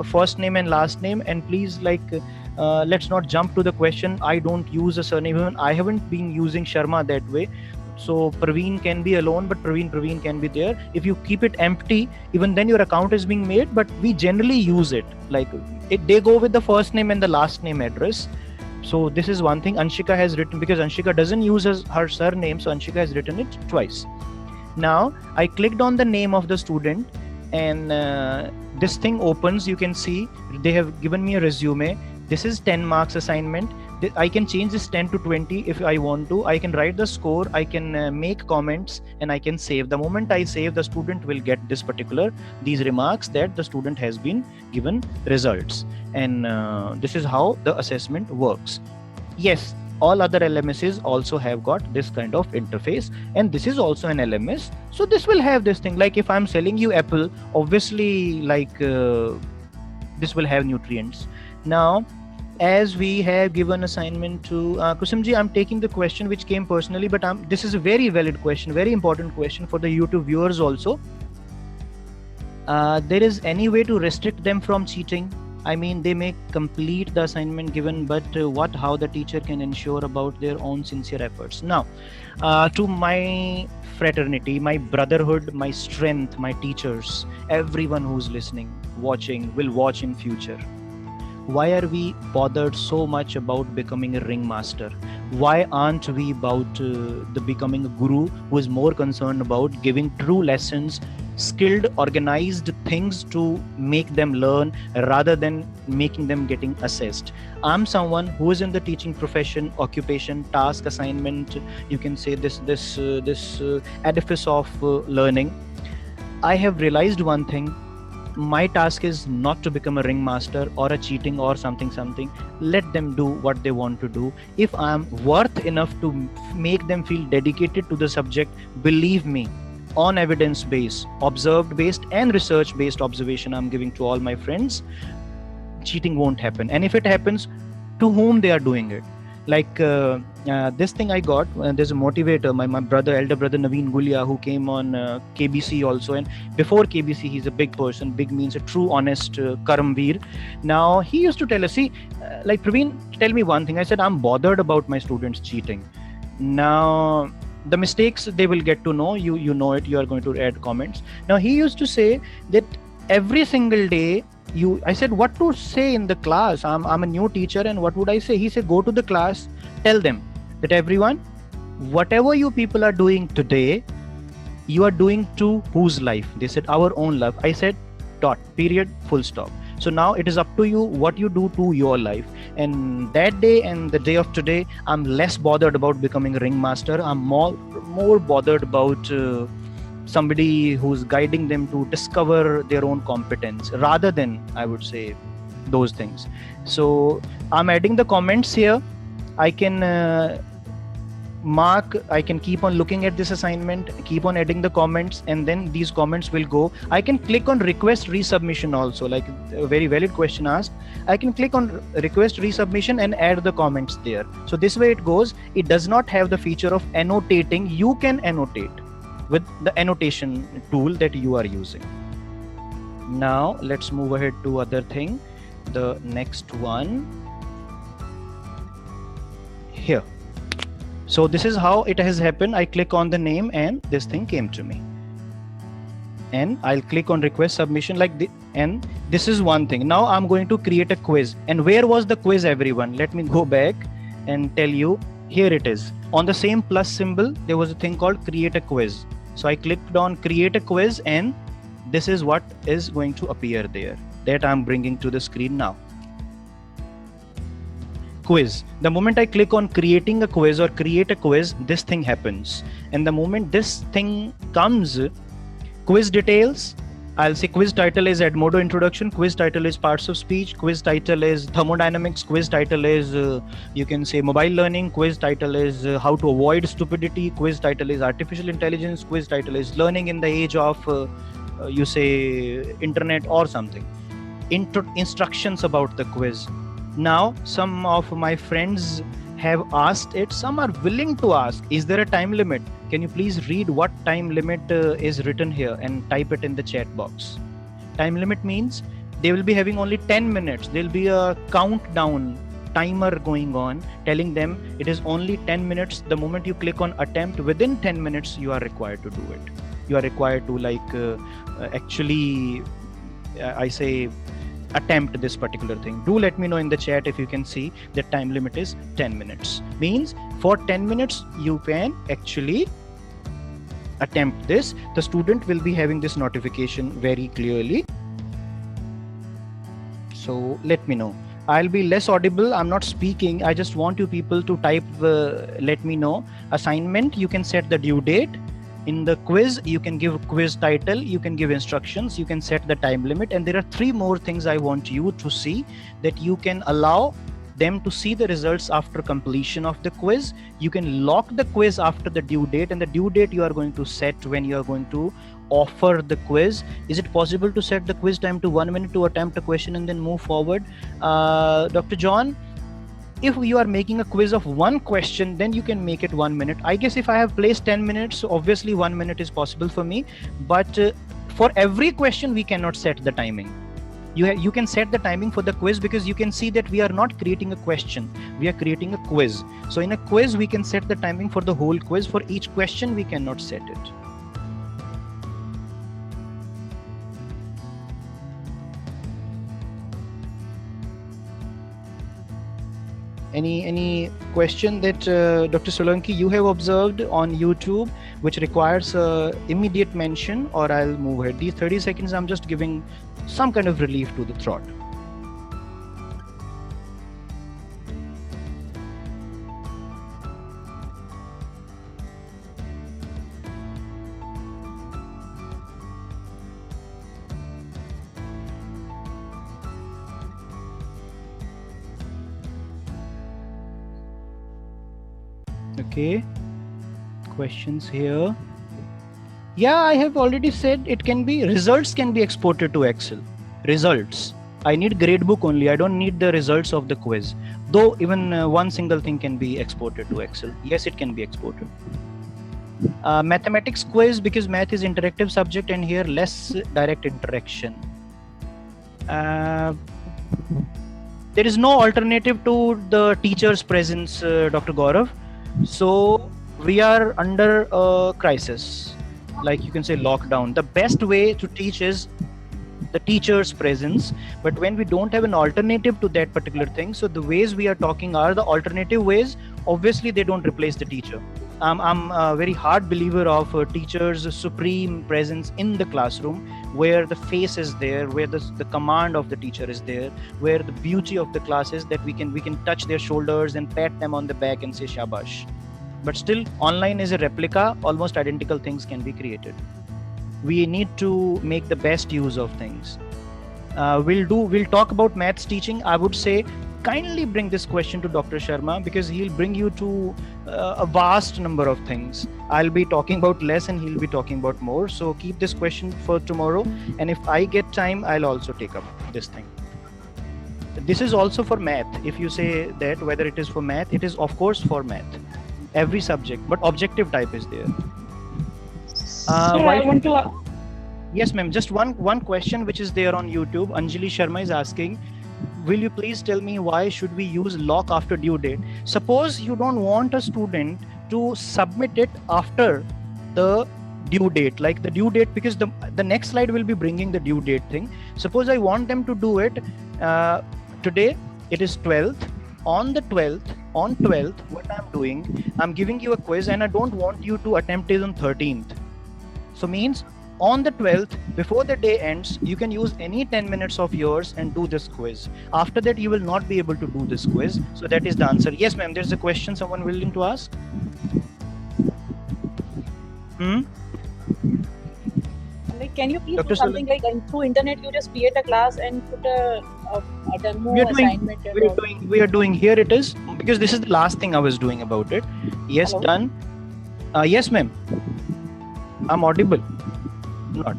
first name and last name, and please let's not jump to the question. I don't use a surname. Even I haven't been using Sharma that way. So Praveen can be alone, but Praveen can be there. If you keep it empty, even then your account is being made, but we generally use it. They go with the first name and the last name address. So this is one thing Anshika has written, because Anshika doesn't use her surname, so Anshika has written it twice. Now I clicked on the name of the student, and this thing opens. You can see they have given me a resume. This is 10 marks assignment. I can change this 10 to 20 if I want to. I can write the score, I can make comments, and I can save. The moment I save, the student will get these remarks that the student has been given results. And this is how the assessment works. Yes, all other LMSs also have got this kind of interface, and this is also an LMS. So this will have this thing, like if I'm selling you apple, obviously this will have nutrients. Now, as we have given assignment to Kusimji, I'm taking the question which came personally, but this is a very valid question, very important question for the YouTube viewers also. There is any way to restrict them from cheating? I mean, they may complete the assignment given, but how the teacher can ensure about their own sincere efforts? Now, to my fraternity, my brotherhood, my strength, my teachers, everyone who's listening, watching, will watch in future. Why are we bothered so much about becoming a ringmaster? Why aren't we about becoming a guru who is more concerned about giving true lessons, skilled, organized things to make them learn rather than making them getting assessed? I'm someone who is in the teaching profession, occupation, task, assignment, you can say this edifice of learning. I have realized one thing. My task is not to become a ringmaster or a cheating or something. Let them do what they want to do. If I'm worth enough to make them feel dedicated to the subject, believe me, on evidence-based, observed-based and research-based observation I'm giving to all my friends, cheating won't happen. And if it happens, to whom they are doing it? Like this thing I got, there's a motivator, my brother, elder brother Naveen Gulia, who came on KBC also, and before KBC he's a big person. Big means a true honest Karamveer. Now he used to tell us, like, Praveen, tell me one thing. I said, I'm bothered about my students cheating. Now the mistakes they will get to know, you know it, you are going to add comments. Now he used to say that every single day I said, what to say in the class? I'm a new teacher, and what would I say? He said, go to the class, tell them that everyone, whatever you people are doing today, you are doing to whose life? They said, our own life. I said, dot, period, full stop. So now it is up to you what you do to your life. And that day and the day of today, I'm less bothered about becoming a ringmaster. I'm more bothered about somebody who's guiding them to discover their own competence rather than, I would say, those things. So I'm adding the comments here. I can mark, I can keep on looking at this assignment, keep on adding the comments, and then these comments will go. I can click on request resubmission also, like a very valid question asked. I can click on request resubmission and add the comments there. So this way it goes. It does not have the feature of annotating. You can annotate with the annotation tool that you are using. Now let's move ahead to other thing. The next one here. So this is how it has happened. I click on the name and this thing came to me. And I'll click on request submission and this is one thing. Now I'm going to create a quiz. And where was the quiz, everyone? Let me go back and tell you. Here it is. On the same plus symbol, there was a thing called create a quiz. So I clicked on create a quiz, and this is what is going to appear there that I'm bringing to the screen now. Quiz. The moment I click on creating a quiz or create a quiz, this thing happens. And the moment this thing comes, quiz details, I'll say quiz title is Edmodo Introduction, quiz title is Parts of Speech, quiz title is Thermodynamics, quiz title is you can say Mobile Learning, quiz title is How to Avoid Stupidity, quiz title is Artificial Intelligence, quiz title is Learning in the Age of you say Internet or something. Instructions about the quiz. Now some of my friends have asked it, some are willing to ask, is there a time limit? Can you please read what time limit is written here and type it in the chat box? Time limit means they will be having only 10 minutes. There will be a countdown timer going on telling them it is only 10 minutes. The moment you click on attempt, within 10 minutes you are required to do it. You are required to actually I say attempt this particular thing. Do let me know in the chat if you can see the time limit is 10 minutes. Means for 10 minutes you can actually attempt this. The student will be having this notification very clearly. So let me know. I'll be less audible. I'm not speaking. I just want you people to type, let me know. Assignment, you can set the due date. In the quiz, you can give quiz title, you can give instructions, you can set the time limit. And there are 3 more things I want you to see, that you can allow them to see the results after completion of the quiz. You can lock the quiz after the due date, and the due date you are going to set when you are going to offer the quiz. Is it possible to set the quiz time to 1 minute to attempt a question and then move forward? Dr. John, if you are making a quiz of 1 question, then you can make it 1 minute. I guess if I have placed 10 minutes, so obviously 1 minute is possible for me. But for every question, we cannot set the timing. You can set the timing for the quiz, because you can see that we are not creating a question, we are creating a quiz. So in a quiz, we can set the timing for the whole quiz. For each question, we cannot set it. Any question that Dr. Solanki you have observed on YouTube which requires immediate mention, or I'll move ahead? These 30 seconds I'm just giving some kind of relief to the throat. Okay, questions here. Yeah, I have already said it can be, results can be exported to Excel. Results. I need gradebook only. I don't need the results of the quiz. Though even one single thing can be exported to Excel. Yes, it can be exported. Mathematics quiz, because math is interactive subject and here less direct interaction. There is no alternative to the teacher's presence, Dr. Gaurav. So we are under a crisis, like you can say lockdown. The best way to teach is the teacher's presence, but when we don't have an alternative to that particular thing, so the ways we are talking are the alternative ways. Obviously they don't replace the teacher. I'm a very hard believer of a teacher's supreme presence in the classroom, where the face is there, where the command of the teacher is there, where the beauty of the class is that we can touch their shoulders and pat them on the back and say shabash. But still, online is a replica. Almost identical things can be created. We need to make the best use of things. We'll talk about maths teaching. I would say kindly bring this question to Dr. Sharma, because he'll bring you to a vast number of things. I'll be talking about less and he'll be talking about more. So keep this question for tomorrow. And if I get time, I'll also take up this thing. This is also for math. If you say that whether it is for math, it is of course for math. Every subject, but objective type is there. I want to... Yes, ma'am. Just one question which is there on YouTube. Anjali Sharma is asking, will you please tell me why should we use lock after due date? Suppose you don't want a student to submit it after the due date, like the due date, because the next slide will be bringing the due date thing. Suppose I want them to do it today. It is 12th. On 12th, what I'm doing, I'm giving you a quiz and I don't want you to attempt it on 13th. So means on the 12th, before the day ends, you can use any 10 minutes of yours and do this quiz. After that, you will not be able to do this quiz. So that is the answer. Yes, ma'am, there's a question someone willing to ask. Like, can you please Dr. do something like through internet you just create a class and put a demo assignment? We are doing, here it is, because this is the last thing I was doing about it. Yes, Hello? done. Yes, ma'am. I'm audible. Not.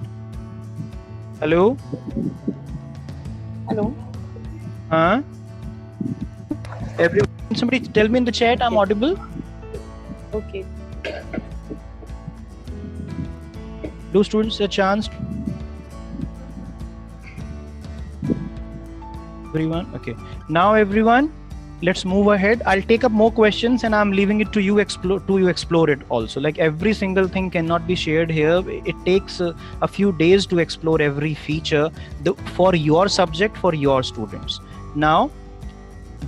Hello? Hello? Everyone, somebody tell me in the chat I'm audible. Okay. Do students a chance? Everyone, okay. Now everyone, let's move ahead. I'll take up more questions and I'm leaving it to you explore it also. Like every single thing cannot be shared here. It takes a few days to explore every feature for your subject, for your students. Now,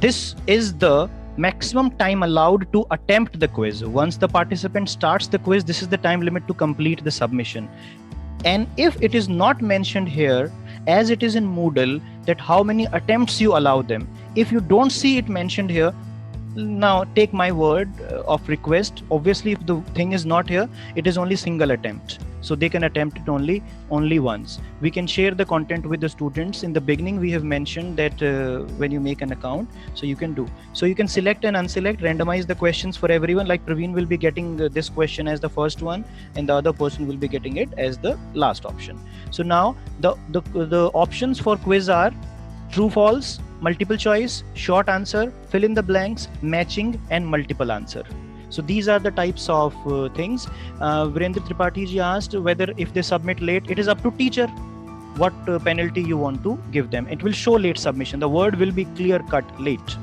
this is the maximum time allowed to attempt the quiz. Once the participant starts the quiz, this is the time limit to complete the submission. And if it is not mentioned here, as it is in Moodle, that how many attempts you allow them, If you don't see it mentioned here, now take my word of request. Obviously, if the thing is not here, it is only single attempt, so they can attempt it only once. We can share the content with the students. In the beginning we have mentioned that when you make an account, so you can do, so you can select and unselect, randomize the questions for everyone. Like Praveen will be getting this question as the first one, and the other person will be getting it as the last option. So now the options for quiz are true false, multiple choice, short answer, fill in the blanks, matching, and multiple answer. So these are the types of things. Virendra Tripathi ji asked whether if they submit late, it is up to teacher what penalty you want to give them. It will show late submission. The word will be clear cut late.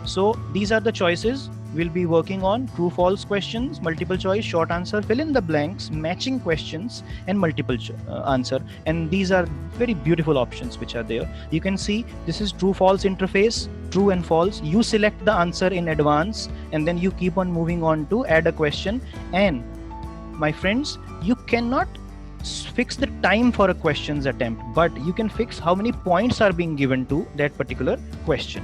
So these are the choices we'll be working on: true false questions, multiple choice, short answer, fill in the blanks, matching questions, and multiple answer. And these are very beautiful options which are there. You can see this is true false interface, true and false. You select the answer in advance, and then you keep on moving on to add a question. And my friends, you cannot fix the time for a question's attempt, but you can fix how many points are being given to that particular question.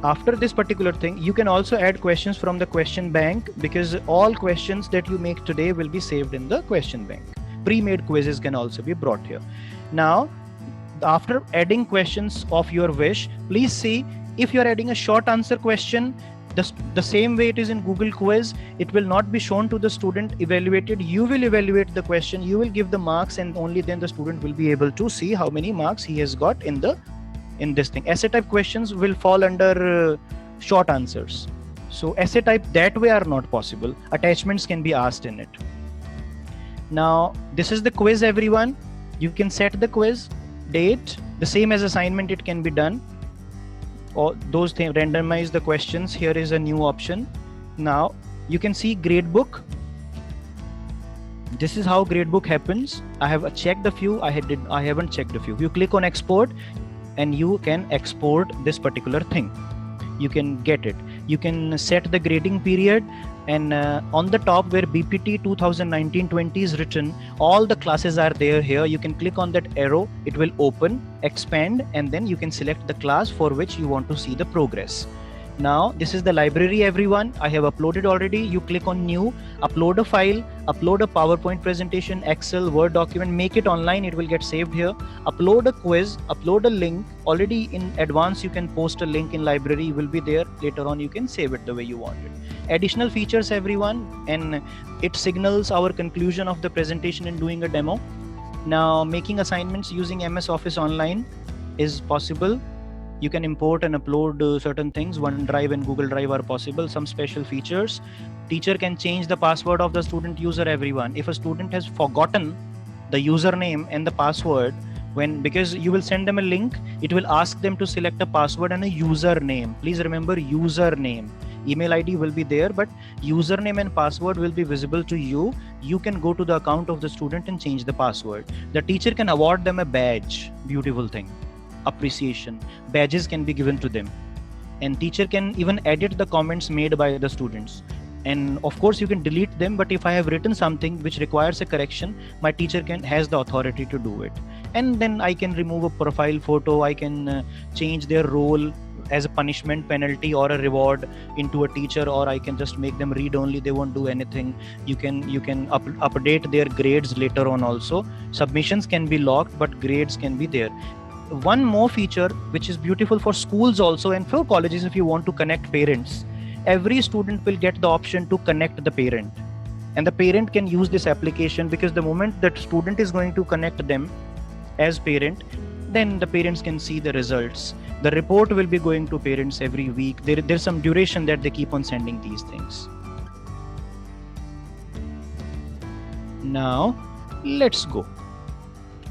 After this particular thing, you can also add questions from the question bank, because all questions that you make today will be saved in the question bank. Pre-made quizzes can also be brought here. Now, after adding questions of your wish, please see if you're adding a short answer question, the same way it is in Google quiz, it will not be shown to the student evaluated. You will evaluate the question, you will give the marks, and only then the student will be able to see how many marks he has got in this thing. Essay type questions will fall under short answers. So essay type that way are not possible. Attachments can be asked in it. Now this is the quiz, everyone. You can set the quiz date, the same as assignment, it can be done. Or those things, randomize the questions. Here is a new option. Now you can see gradebook. This is how gradebook happens. I have checked a few, I haven't checked a few. You click on export, and you can export this particular thing. You can get it. You can set the grading period, and on the top where BPT 2019-20 is written, all the classes are there here. You can click on that arrow, it will open, expand, and then you can select the class for which you want to see the progress. Now this is the library, everyone. I have uploaded already. You click on new, upload a file, upload a PowerPoint presentation, Excel, Word document, make it online, it will get saved here. Upload a quiz, upload a link. Already in advance you can post a link in library, will be there. Later on you can save it the way you want it. Additional features, everyone, and it signals our conclusion of the presentation and doing a demo. Now making assignments using MS Office Online is possible. You can import and upload certain things. OneDrive and Google Drive are possible. Some special features. Teacher can change the password of the student user, everyone. If a student has forgotten the username and the password, because you will send them a link, it will ask them to select a password and a username. Please remember username. Email ID will be there, but username and password will be visible to you. You can go to the account of the student and change the password. The teacher can award them a badge. Beautiful thing. Appreciation. Badges can be given to them, and teacher can even edit the comments made by the students. And of course you can delete them, but if I have written something which requires a correction, my teacher has the authority to do it. And then I can remove a profile photo. I can change their role as a punishment, penalty, or a reward into a teacher, or I can just make them read only, they won't do anything. You can update their grades later on also. Submissions can be locked, but grades can be there. One more feature which is beautiful for schools also and for colleges, if you want to connect parents, every student will get the option to connect the parent, and the parent can use this application, because the moment that student is going to connect them as parent, then the parents can see the results. The report will be going to parents every week. There's some duration that they keep on sending these things. Now let's go.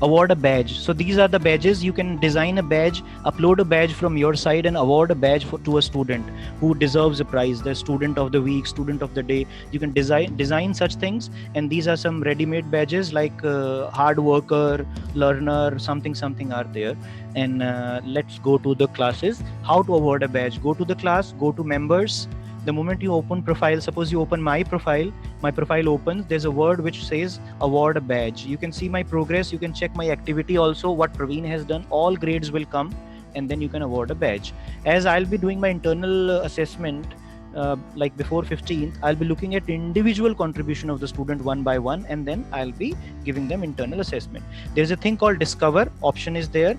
Award a badge. So these are the badges. You can design a badge, upload a badge from your side, and award a badge to a student who deserves a prize. The student of the week, student of the day. You can design such things, and these are some ready-made badges like hard worker, learner, something are there. And let's go to the classes. How to award a badge? Go to the class, go to members. The moment you open profile, suppose you open my profile opens, there's a word which says award a badge. You can see my progress, you can check my activity also, what Praveen has done. All grades will come and then you can award a badge. As I'll be doing my internal assessment like before 15th, I'll be looking at individual contribution of the student one by one, and then I'll be giving them internal assessment. There's a thing called discover option is there.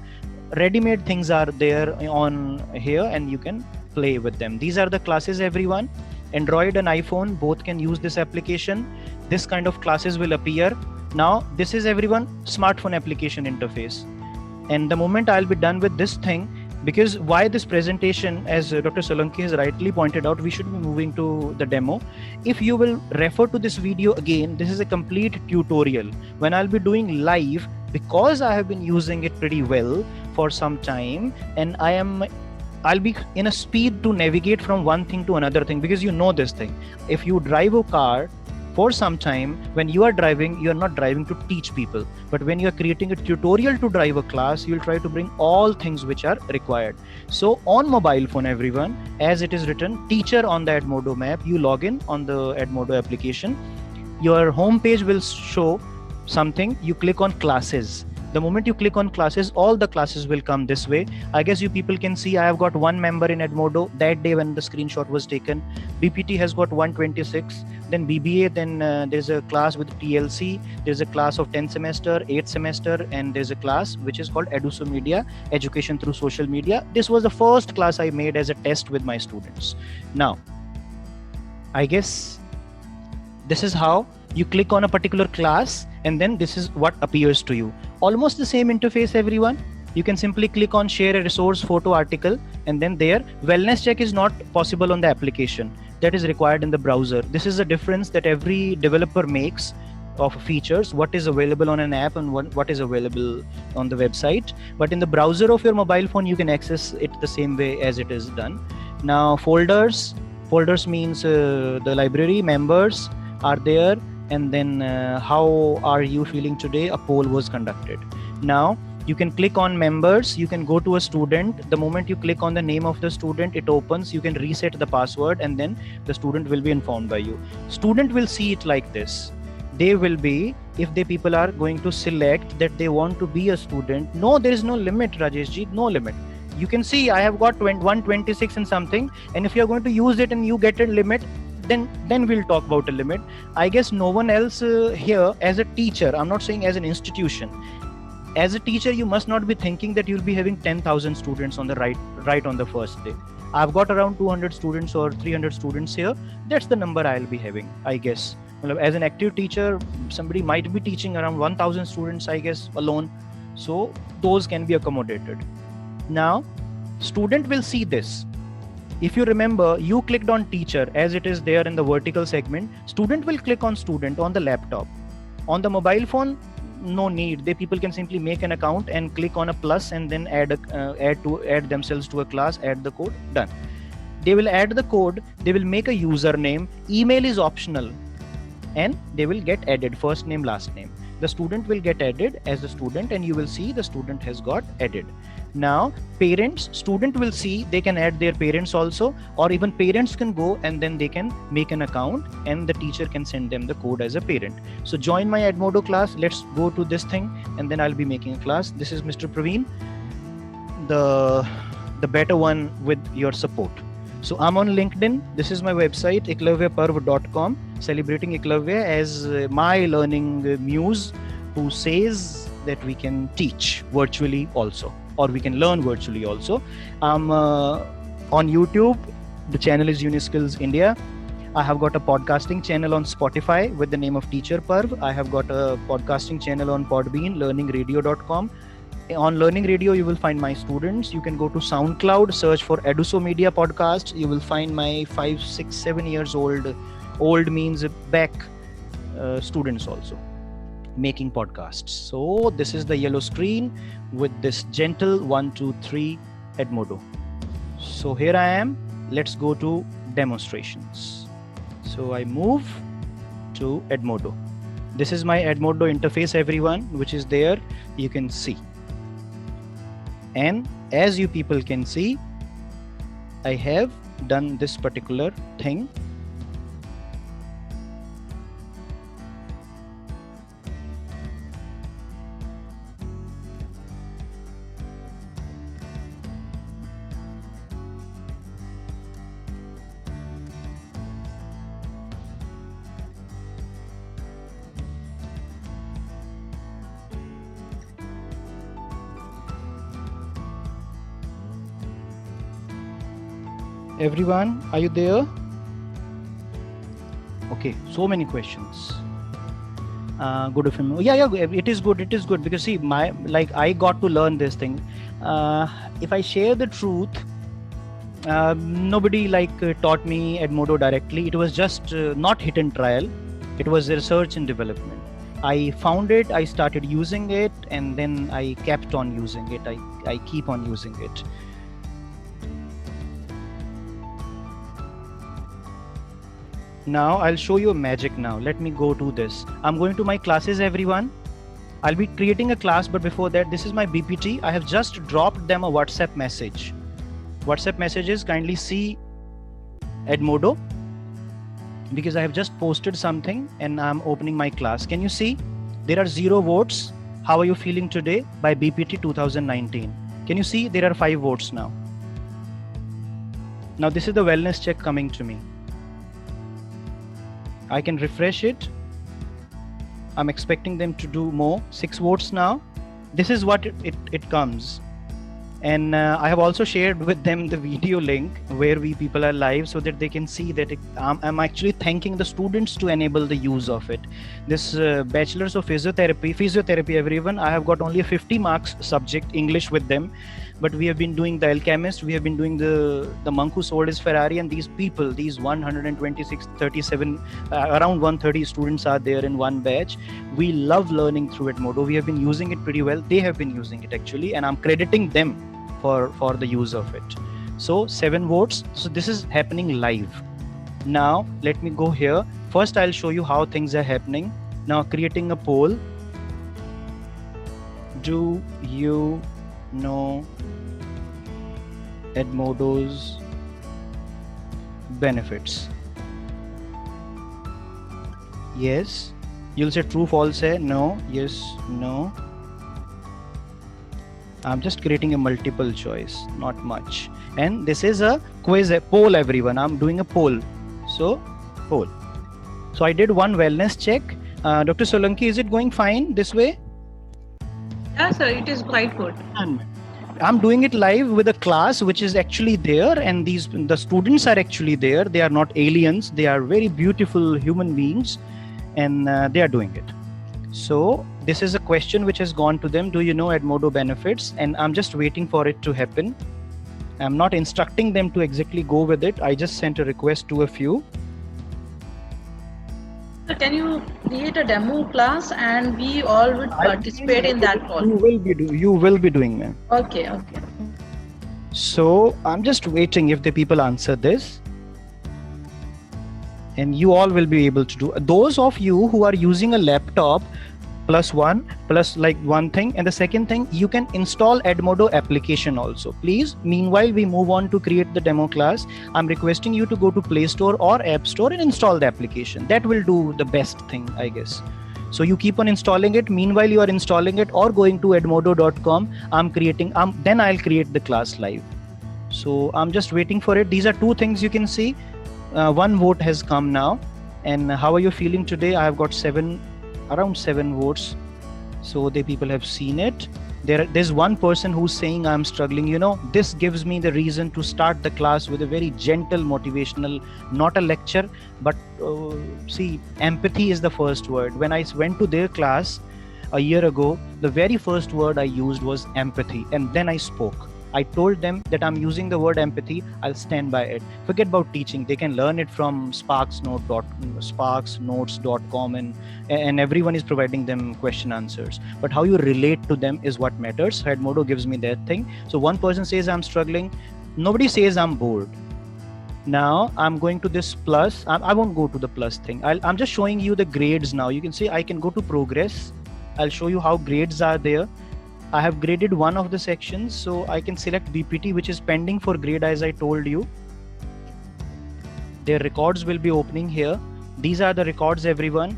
Ready-made things are there on here, and you can play with them. These are the classes, everyone. Android and iPhone both can use this application. This kind of classes will appear. Now this is everyone smartphone application interface, and the moment I'll be done with this thing, because why this presentation, as Dr. Solanki has rightly pointed out, we should be moving to the demo. If you will refer to this video again, this is a complete tutorial. When I'll be doing live, because I have been using it pretty well for some time, and I'll be in a speed to navigate from one thing to another thing, because you know this thing. If you drive a car for some time, when you are driving, you are not driving to teach people, but when you are creating a tutorial to drive a class, you'll try to bring all things which are required. So on mobile phone, everyone, as it is written, teacher on the Edmodo map, you log in on the Edmodo application. Your home page will show something. You click on classes. The moment you click on classes, all the classes will come this way. I guess you people can see I have got one member in Edmodo that day when the screenshot was taken. BPT has got 126. Then BBA, then there's a class with TLC. There's a class of 10th semester, 8th semester, and there's a class which is called Eduso Media, Education Through Social Media. This was the first class I made as a test with my students. Now, I guess this is how you click on a particular class, and then this is what appears to you. Almost the same interface, everyone. You can simply click on share a resource photo article, and then there wellness check is not possible on the application. That is required in the browser. This is a difference that every developer makes of features, what is available on an app and what is available on the website. But in the browser of your mobile phone, you can access it the same way as it is done. Now folders means the library members are there, and then how are you feeling today? A poll was conducted. Now you can click on members, you can go to a student. The moment you click on the name of the student, it opens. You can reset the password, and then the student will be informed by you. Student will see it like this. They will be, if the people are going to select that they want to be a student, no, there is no limit, Rajesh ji, no limit. You can see I have got 126 and something, and if you're going to use it and you get a limit, then we'll talk about a limit. I guess no one else here as a teacher, I'm not saying as an institution, as a teacher, you must not be thinking that you'll be having 10,000 students on the right on the first day. I've got around 200 students or 300 students here. That's the number I'll be having, I guess. As an active teacher, somebody might be teaching around 1,000 students, I guess, alone. So those can be accommodated. Now, student will see this. If you remember, you clicked on teacher as it is there in the vertical segment. Student will click on student on the laptop. On the mobile phone, no need. People can simply make an account and click on a plus, and then add themselves to a class, add the code, done. They will add the code, they will make a username. Email is optional, and they will get added, first name, last name. The student will get added as a student, and you will see the student has got added. Now parents, student will see they can add their parents also, or even parents can go and then they can make an account, and the teacher can send them the code as a parent. So join my Edmodo class. Let's go to this thing, and then I'll be making a class. This is Mr. Praveen, the better one with your support. So I'm on LinkedIn. This is my website, eklavyaparv.com, celebrating Eklavya as my learning muse who says that we can teach virtually also, or we can learn virtually also. I'm on YouTube. The channel is Uniskills India. I have got a podcasting channel on Spotify with the name of Teacher Parv. I have got a podcasting channel on Podbean, learningradio.com. On Learning Radio, you will find my students. You can go to SoundCloud, search for Eduso Media Podcast. You will find my 5, 6, 7 years old means back students also making podcasts. So this is the yellow screen with this gentle 1, 2, 3 Edmodo. So here I am. Let's go to demonstrations. So I move to Edmodo. This is my Edmodo interface, everyone, which is there. You can see. And as you people can see, I have done this particular thing. Everyone, are you there? Okay, so many questions. Good of him. Yeah, it is good. It is good because see, I got to learn this thing. If I share the truth, nobody taught me Edmodo directly. It was just not hit and trial. It was research and development. I found it, I started using it, and then I kept on using it. I keep on using it. Now I'll show you magic now. Let me go to this. I'm going to my classes, everyone. I'll be creating a class, but before that, this is my BPT. I have just dropped them a WhatsApp message. WhatsApp messages, kindly see Edmodo, because I have just posted something and I'm opening my class. Can you see? There are 0 votes. How are you feeling today? By BPT 2019. Can you see? There are 5 votes now. Now this is the wellness check coming to me. I can refresh it. I'm expecting them to do more. 6 votes now. This is what it comes. And I have also shared with them the video link where we people are live so that they can see that I'm actually thanking the students to enable the use of it. This bachelor's of physiotherapy everyone, I have got only a 50 marks subject English with them, but we have been doing the Alchemist, we have been doing the Monk Who Sold His Ferrari, and these people, these 126, 37, around 130 students are there in one batch. We love learning through Edmodo. We have been using it pretty well. They have been using it actually, and I'm crediting them for the use of it. So 7 votes. So this is happening live. Now let me go here. First I'll show you how things are happening. Now creating a poll. Do you know Edmodo's benefits? Yes. You'll say true, false, no, yes, no. I'm just creating a multiple choice, not much. And this is a quiz, a poll, everyone. I'm doing a poll. So, poll. So I did one wellness check. Dr. Solanki, is it going fine this way? Yeah, sir, it is quite good. I'm doing it live with a class which is actually there, and the students are actually there. They are not aliens. They are very beautiful human beings, and they are doing it. So this is a question which has gone to them. Do you know Edmodo benefits? And I'm just waiting for it to happen. I'm not instructing them to exactly go with it. I just sent a request to a few. So can you create a demo class and we all would participate in that call? You will be doing, ma'am. Okay. So I'm just waiting if the people answer this. And you all will be able to do. Those of you who are using a laptop, plus one thing, and the second thing, you can install Edmodo application also. Please, meanwhile we move on to create the demo class, I'm requesting you to go to Play Store or App Store and install the application. That will do the best thing, I guess. So you keep on installing it. Meanwhile you are installing it or going to edmodo.com. Then I'll create the class live. So I'm just waiting for it. These are 2 things you can see. 1 vote has come now. And how are you feeling today? I have got around 7 votes. So the people have seen it. There's 1 person who's saying I'm struggling. This gives me the reason to start the class with a very gentle, motivational, not a lecture, but see, empathy is the first word. When I went to their class a year ago, the very first word I used was empathy, and then I spoke. I told them that I'm using the word empathy. I'll stand by it. Forget about teaching. They can learn it from sparksnotes.com, and everyone is providing them question answers. But how you relate to them is what matters. Edmodo gives me that thing. So 1 person says I'm struggling. Nobody says I'm bored. Now I'm going to this plus. I won't go to the plus thing. I'm just showing you the grades now. You can see I can go to progress. I'll show you how grades are there. I have graded 1 of the sections, so I can select BPT, which is pending for grade, as I told you. Their records will be opening here. These are the records, everyone.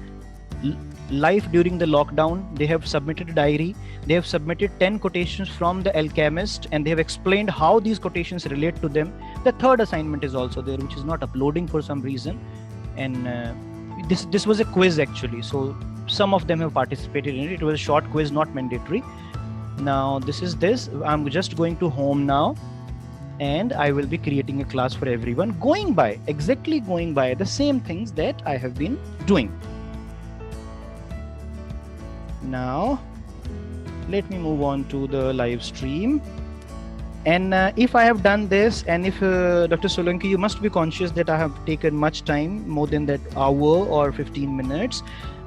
Life during the lockdown, they have submitted a diary. They have submitted 10 quotations from the Alchemist, and they have explained how these quotations relate to them. The 3rd assignment is also there, which is not uploading for some reason. And this was a quiz actually, so some of them have participated in it. It was a short quiz, not mandatory. Now this is this. I'm just going to home now. and I will be creating a class for everyone, exactly going by the same things that I have been doing. Now, let me move on to the live stream. And if I have done this, and if Dr. Solanki, you must be conscious that I have taken much time, more than that hour or 15 minutes.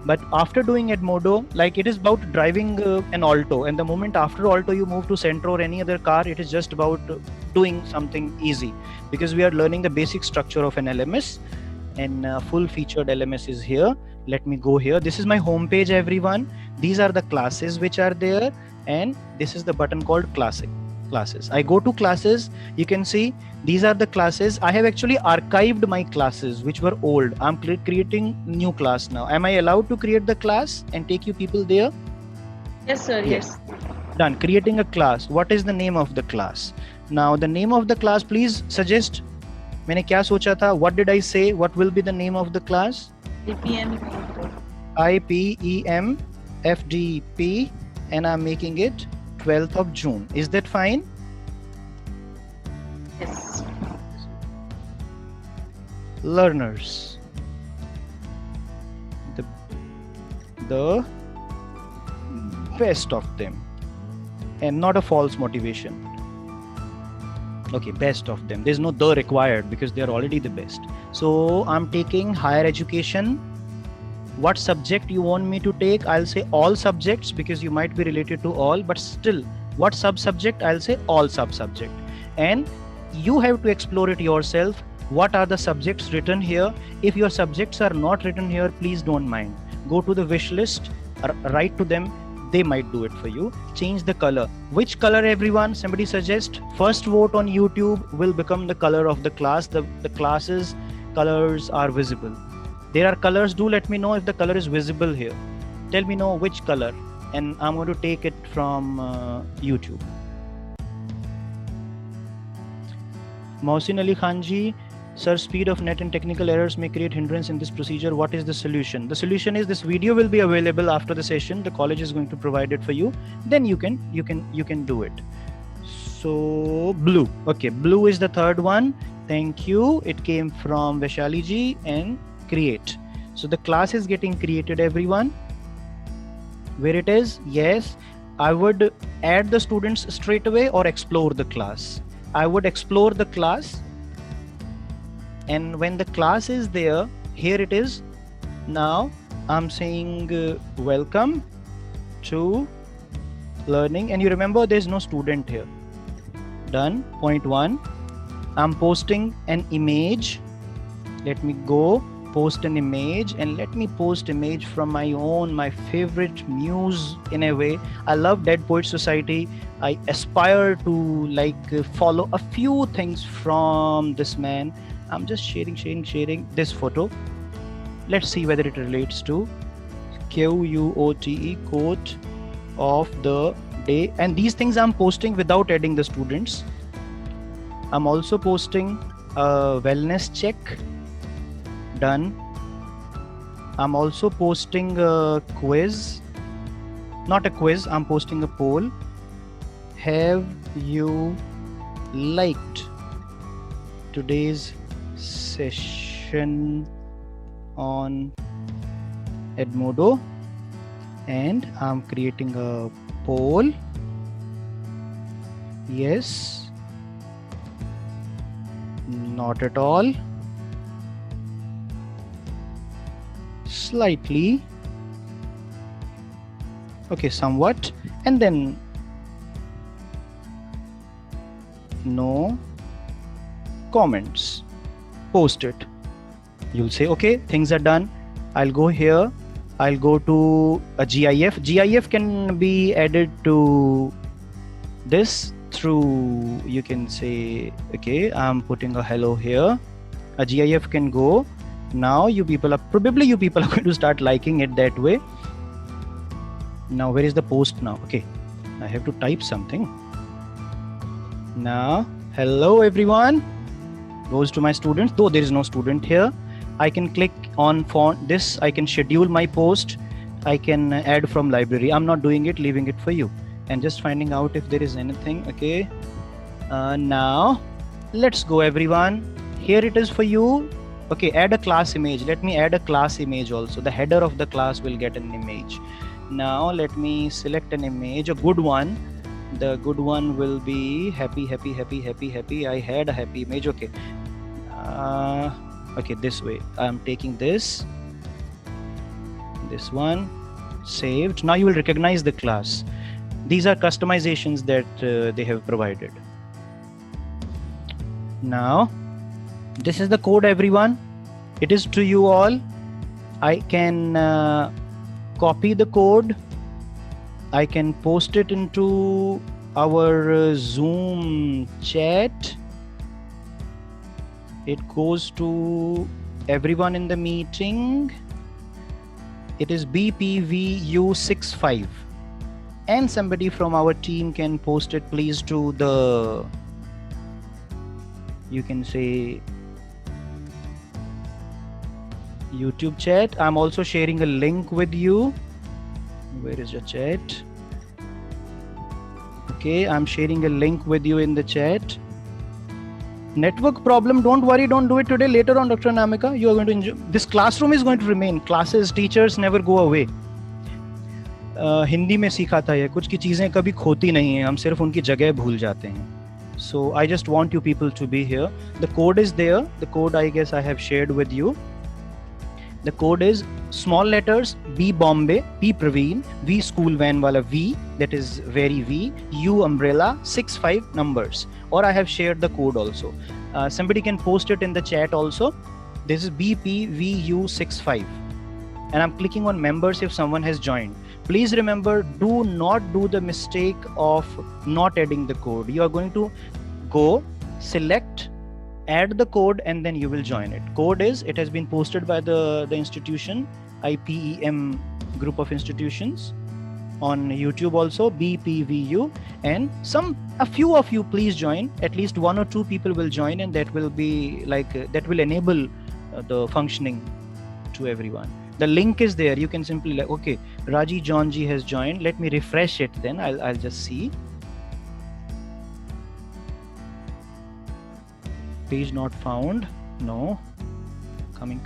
But after doing Edmodo, like it is about driving an Alto, and the moment after Alto you move to Centro or any other car, it is just about doing something easy, because we are learning the basic structure of an LMS, and full featured LMS is here. Let me go here. This is my home page, everyone. These are the classes which are there, and this is the button called classes. I go to classes. You can see these are the classes. I have actually archived my classes which were old. I'm creating new class now. Am I allowed to create the class and take you people there? Yes, sir. Yes. Done. Creating a class. What is the name of the class? Now the name of the class, please suggest. मैंने क्या सोचा था? What did I say? What will be the name of the class? IPEM FDP, and I'm making it 12th of June. Is that fine? Yes. Learners. The best of them, and not a false motivation. Okay, best of them. There's no the required because they're already the best. So I'm taking higher education. What subject you want me to take? I'll say all subjects, because you might be related to all, but still, what sub-subject? I'll say all sub-subject. And you have to explore it yourself. What are the subjects written here? If your subjects are not written here, please don't mind. Go to the wish list, write to them. They might do it for you. Change the color. Which color, everyone? Somebody suggest. First vote on YouTube will become the color of the class. The classes colors are visible. There are colors. Do let me know if the color is visible here. Tell me know which color, and I'm going to take it from YouTube. Mohsin Ali Khanji, sir, speed of net and technical errors may create hindrance in this procedure. What is the solution? The solution is this video will be available after the session. The college is going to provide it for you. Then you can do it. So blue. Okay, blue is the third one. Thank you. It came from Vaishali ji, and create. So the class is getting created, everyone. Where it is? Yes. I would add the students straight away or explore the class. I would explore the class. And when the class is there, here it is. Now I'm saying welcome to learning. And you remember there's no student here. Done. Point 1. I'm posting an image. Let me go. Post an image, and let me post image from my favorite muse in a way. I love Dead Poets Society. I aspire to follow a few things from this man. I'm just sharing this photo. Let's see whether it relates to QUOTE, quote of the day. And these things I'm posting without adding the students. I'm also posting a wellness check. Done. I'm also posting a quiz. Not a quiz, I'm posting a poll. Have you liked today's session on Edmodo? And I'm creating a poll. Yes. Not at all. Slightly. Okay, somewhat. And then no comments. Post it. You'll say, okay, things are done. I'll go here. I'll go to a GIF. GIF can be added to this through, you can say, okay, I'm putting a hello here. A GIF can go. Now you people are going to start liking it that way. Now where is the post now? Okay, I have to type something. Now, hello everyone. Goes to my students. Though there is no student here, I can click on font this. I can schedule my post. I can add from library. I'm not doing it, leaving it for you. And just finding out if there is anything. Okay. Now Let's go, everyone. Here it is for you. Okay, add a class image. Let me add a class image also. The header of the class will get an image. Now let me select an image, a good one. The good one will be happy, happy, happy, happy, happy. I had a happy image. Okay. Okay, this way. I'm taking this one, saved. Now you will recognize the class. These are customizations that they have provided. Now, this is the code, everyone. It is to you all. I can copy the code. I can post it into our Zoom chat. It goes to everyone in the meeting. It is BPVU65. And somebody from our team can post it, please, to the, you can say, YouTube chat. I'm also sharing a link with you. Where is your chat? Okay, I'm sharing a link with you in the chat. Network problem, don't worry, don't do it today. Later on, Dr. Anamika, you are going to enjoy. This classroom is going to remain. Classes, teachers never go away. Hindi में सीखा था ये, कुछ की चीज़ें कभी खोती नहीं हैं, हम सिर्फ उनकी जगह भूल जाते हैं. So I just want you people to be here. The code is there. The code I guess I have shared with you. The code is small letters, B Bombay, P Praveen, V school van wala V, that is very V, U umbrella, 65 numbers. Or I have shared the code also. Somebody can post it in the chat also. This is BPVU65. And I'm clicking on members if someone has joined. Please remember, do not do the mistake of not adding the code. You are going to go, select, add the code, and then you will join it. Code is, it has been posted by the institution, IPEM group of institutions, on YouTube also, BPVU, and a few of you please join. At least 1 or 2 people will join, and that will be like, that will enable the functioning to everyone. The link is there. You can simply like, okay, Raji John Ji has joined. Let me refresh it then. I'll just see. Page not found. No. Coming.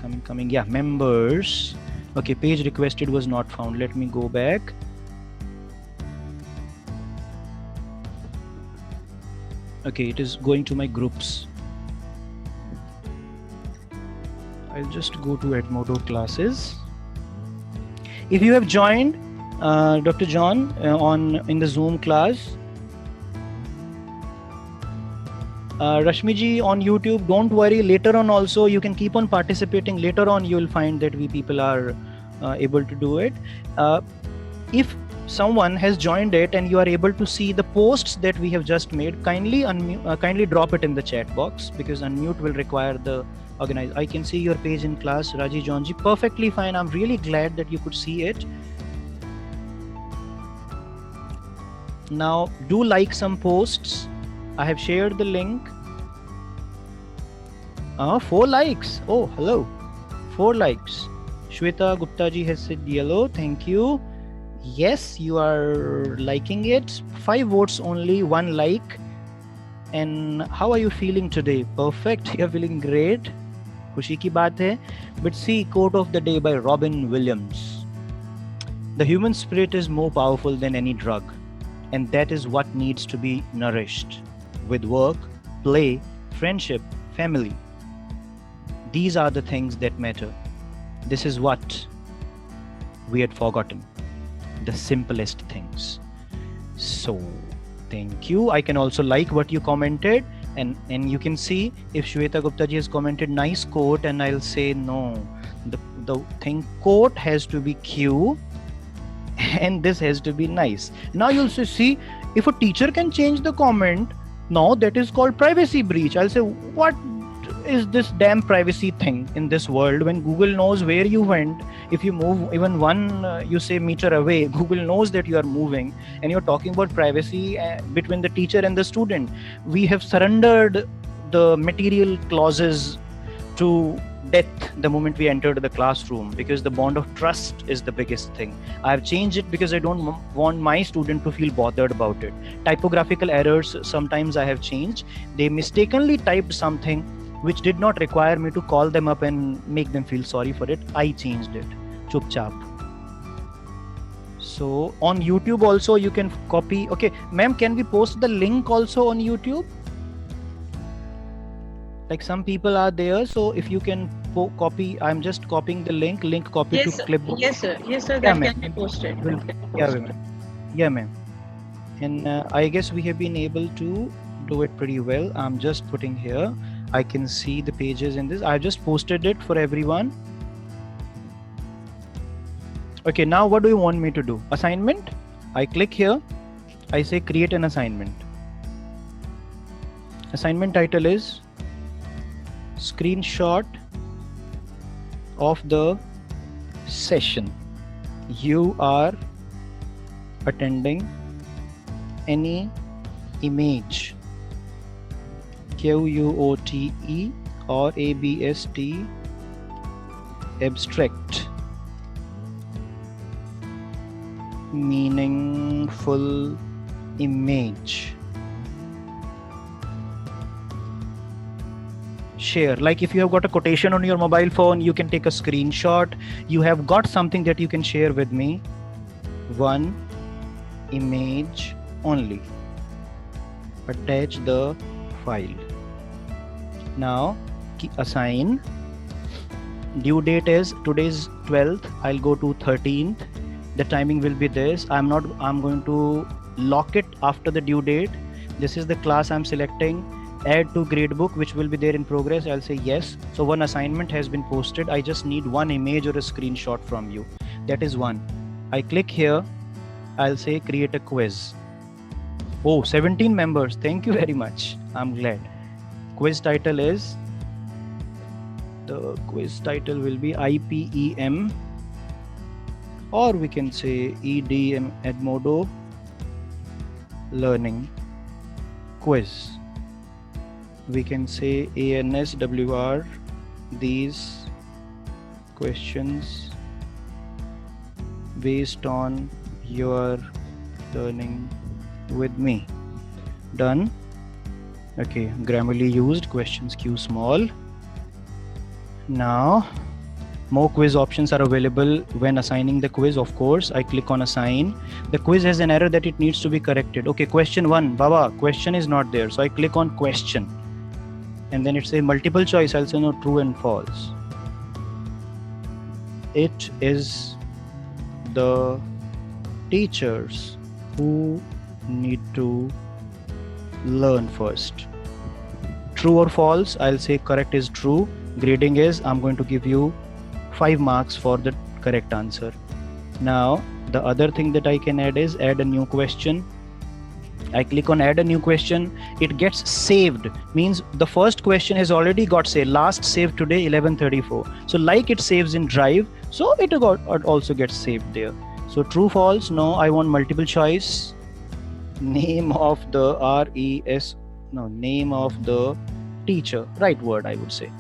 Yeah, members. Okay, page requested was not found. Let me go back. Okay, it is going to my groups. I'll just go to Edmodo classes. If you have joined Dr. John in the Zoom class, Rashmi ji on YouTube, don't worry, later on also you can keep on participating. Later on you will find that we people are able to do it. If someone has joined it and you are able to see the posts that we have just made, kindly drop it in the chat box, because unmute will require the organize. I can see your page in class, Raji Johnji. Perfectly fine. I'm really glad that you could see it. Now do like some posts. I have shared the link. 4 likes. Oh, hello. 4 likes. Shweta Gupta ji has said yellow. Thank you. Yes, you are liking it. 5 votes only, 1 like. And how are you feeling today? Perfect. You're feeling great. खुशी की बात है. But see, quote of the day by Robin Williams. The human spirit is more powerful than any drug, and that is what needs to be nourished with work, play, friendship, family. These are the things that matter. This is what we had forgotten. The simplest things. So, thank you. I can also like what you commented. And you can see if Shweta Gupta ji has commented nice quote, and I'll say no, the thing quote has to be Q and this has to be nice. Now you'll see if a teacher can change the comment, now that is called privacy breach. I'll say, what is this damn privacy thing in this world when Google knows where you went? If you move even 1 you say meter away, Google knows that you are moving, and you're talking about privacy between the teacher and the student. We have surrendered the material clauses to death the moment we entered the classroom, because the bond of trust is the biggest thing. I've changed it because I don't want my student to feel bothered about it. Typographical errors, sometimes I have changed. They mistakenly typed something which did not require me to call them up and make them feel sorry for it. I changed it. Chup chap. So on YouTube also you can copy. Okay, ma'am, can we post the link also on YouTube? Like some people are there, so if you can copy, I'm just copying the link copy Yes, to clipboard. yes, sir. Yes, sir. Yeah, That ma'am. can be posted. Will- That can be Yeah, posted. ma'am. Yeah, ma'am. And I guess we have been able to do it pretty well. I'm just putting here. I can see the pages in this. I just posted it for everyone. Okay, now what do you want me to do? Assignment? I click here. I say create an assignment. Assignment title is screenshot of the session. You are attending any image, QUOTE or ABST, abstract, meaningful image. Share. Like if you have got a quotation on your mobile phone, you can take a screenshot. You have got something that you can share with me. One image only. Attach the file. Now assign. Due date is today's 12th. I'll go to 13th. The timing will be this. I'm going to lock it after the due date. This is the class I'm selecting. Add to gradebook, which will be there in progress. I'll say yes. So one assignment has been posted. I just need one image or a screenshot from you. That is one. I click here. I'll say create a quiz. Oh, 17 members. Thank you very much. I'm glad. Quiz title is, the quiz title will be IPEM, or we can say EDM Edmodo Learning Quiz. We can say ANSWR, these questions based on your learning with me. Done. Okay, Grammarly used, questions Q small. Now more quiz options are available when assigning the quiz. Of course, I click on assign. The quiz has an error that it needs to be corrected. Okay, question 1, Baba, question is not there. So I click on question. And then it's a multiple choice. I'll say no, true and false. It is the teachers who need to learn first. True or false? I'll say correct is true. Grading is, I'm going to give you 5 marks for the correct answer. Now, the other thing that I can add is add a new question. I click on add a new question. It gets saved, means the first question has already got saved. Last saved today 11:34. So like it saves in Drive, so it also gets saved there. So true, false, no, I want multiple choice. Name of the name of the teacher, right word I would say.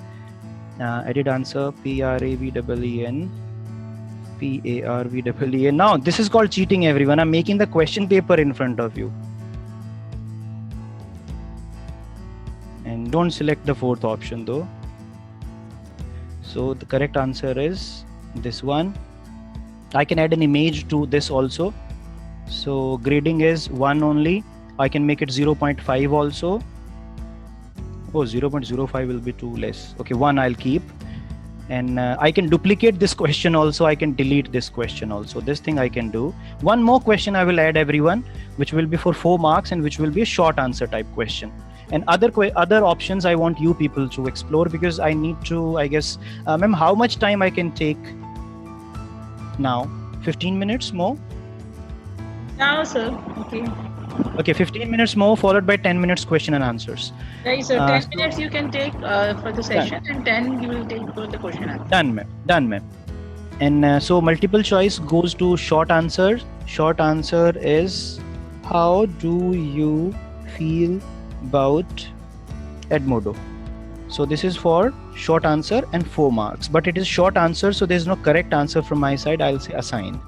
Edit answer, PRAVEEN. PARVEEN. Now this is called cheating, everyone. I'm making the question paper in front of you. And don't select the fourth option though. So the correct answer is this one. I can add an image to this also. So grading is 1 only. I can make it 0.5 also. Oh, 0.05 will be too less. Okay, 1 I'll keep. And I can duplicate this question also. I can delete this question also. This thing I can do. One more question I will add, everyone, which will be for 4 marks and which will be a short answer type question. And other options I want you people to explore, because I need to, I guess, ma'am, how much time I can take now? 15 minutes more? Now, sir. Okay. Okay, 15 minutes more followed by 10 minutes question and answers. Right, so 10 minutes you can take for the session and 10 you will take for the question answer. Done, ma'am. Done, ma'am. And so multiple choice goes to short answer. Short answer is, how do you feel about Edmodo? So this is for short answer and 4 marks, but it is short answer, so there's no correct answer from my side. I'll say assign.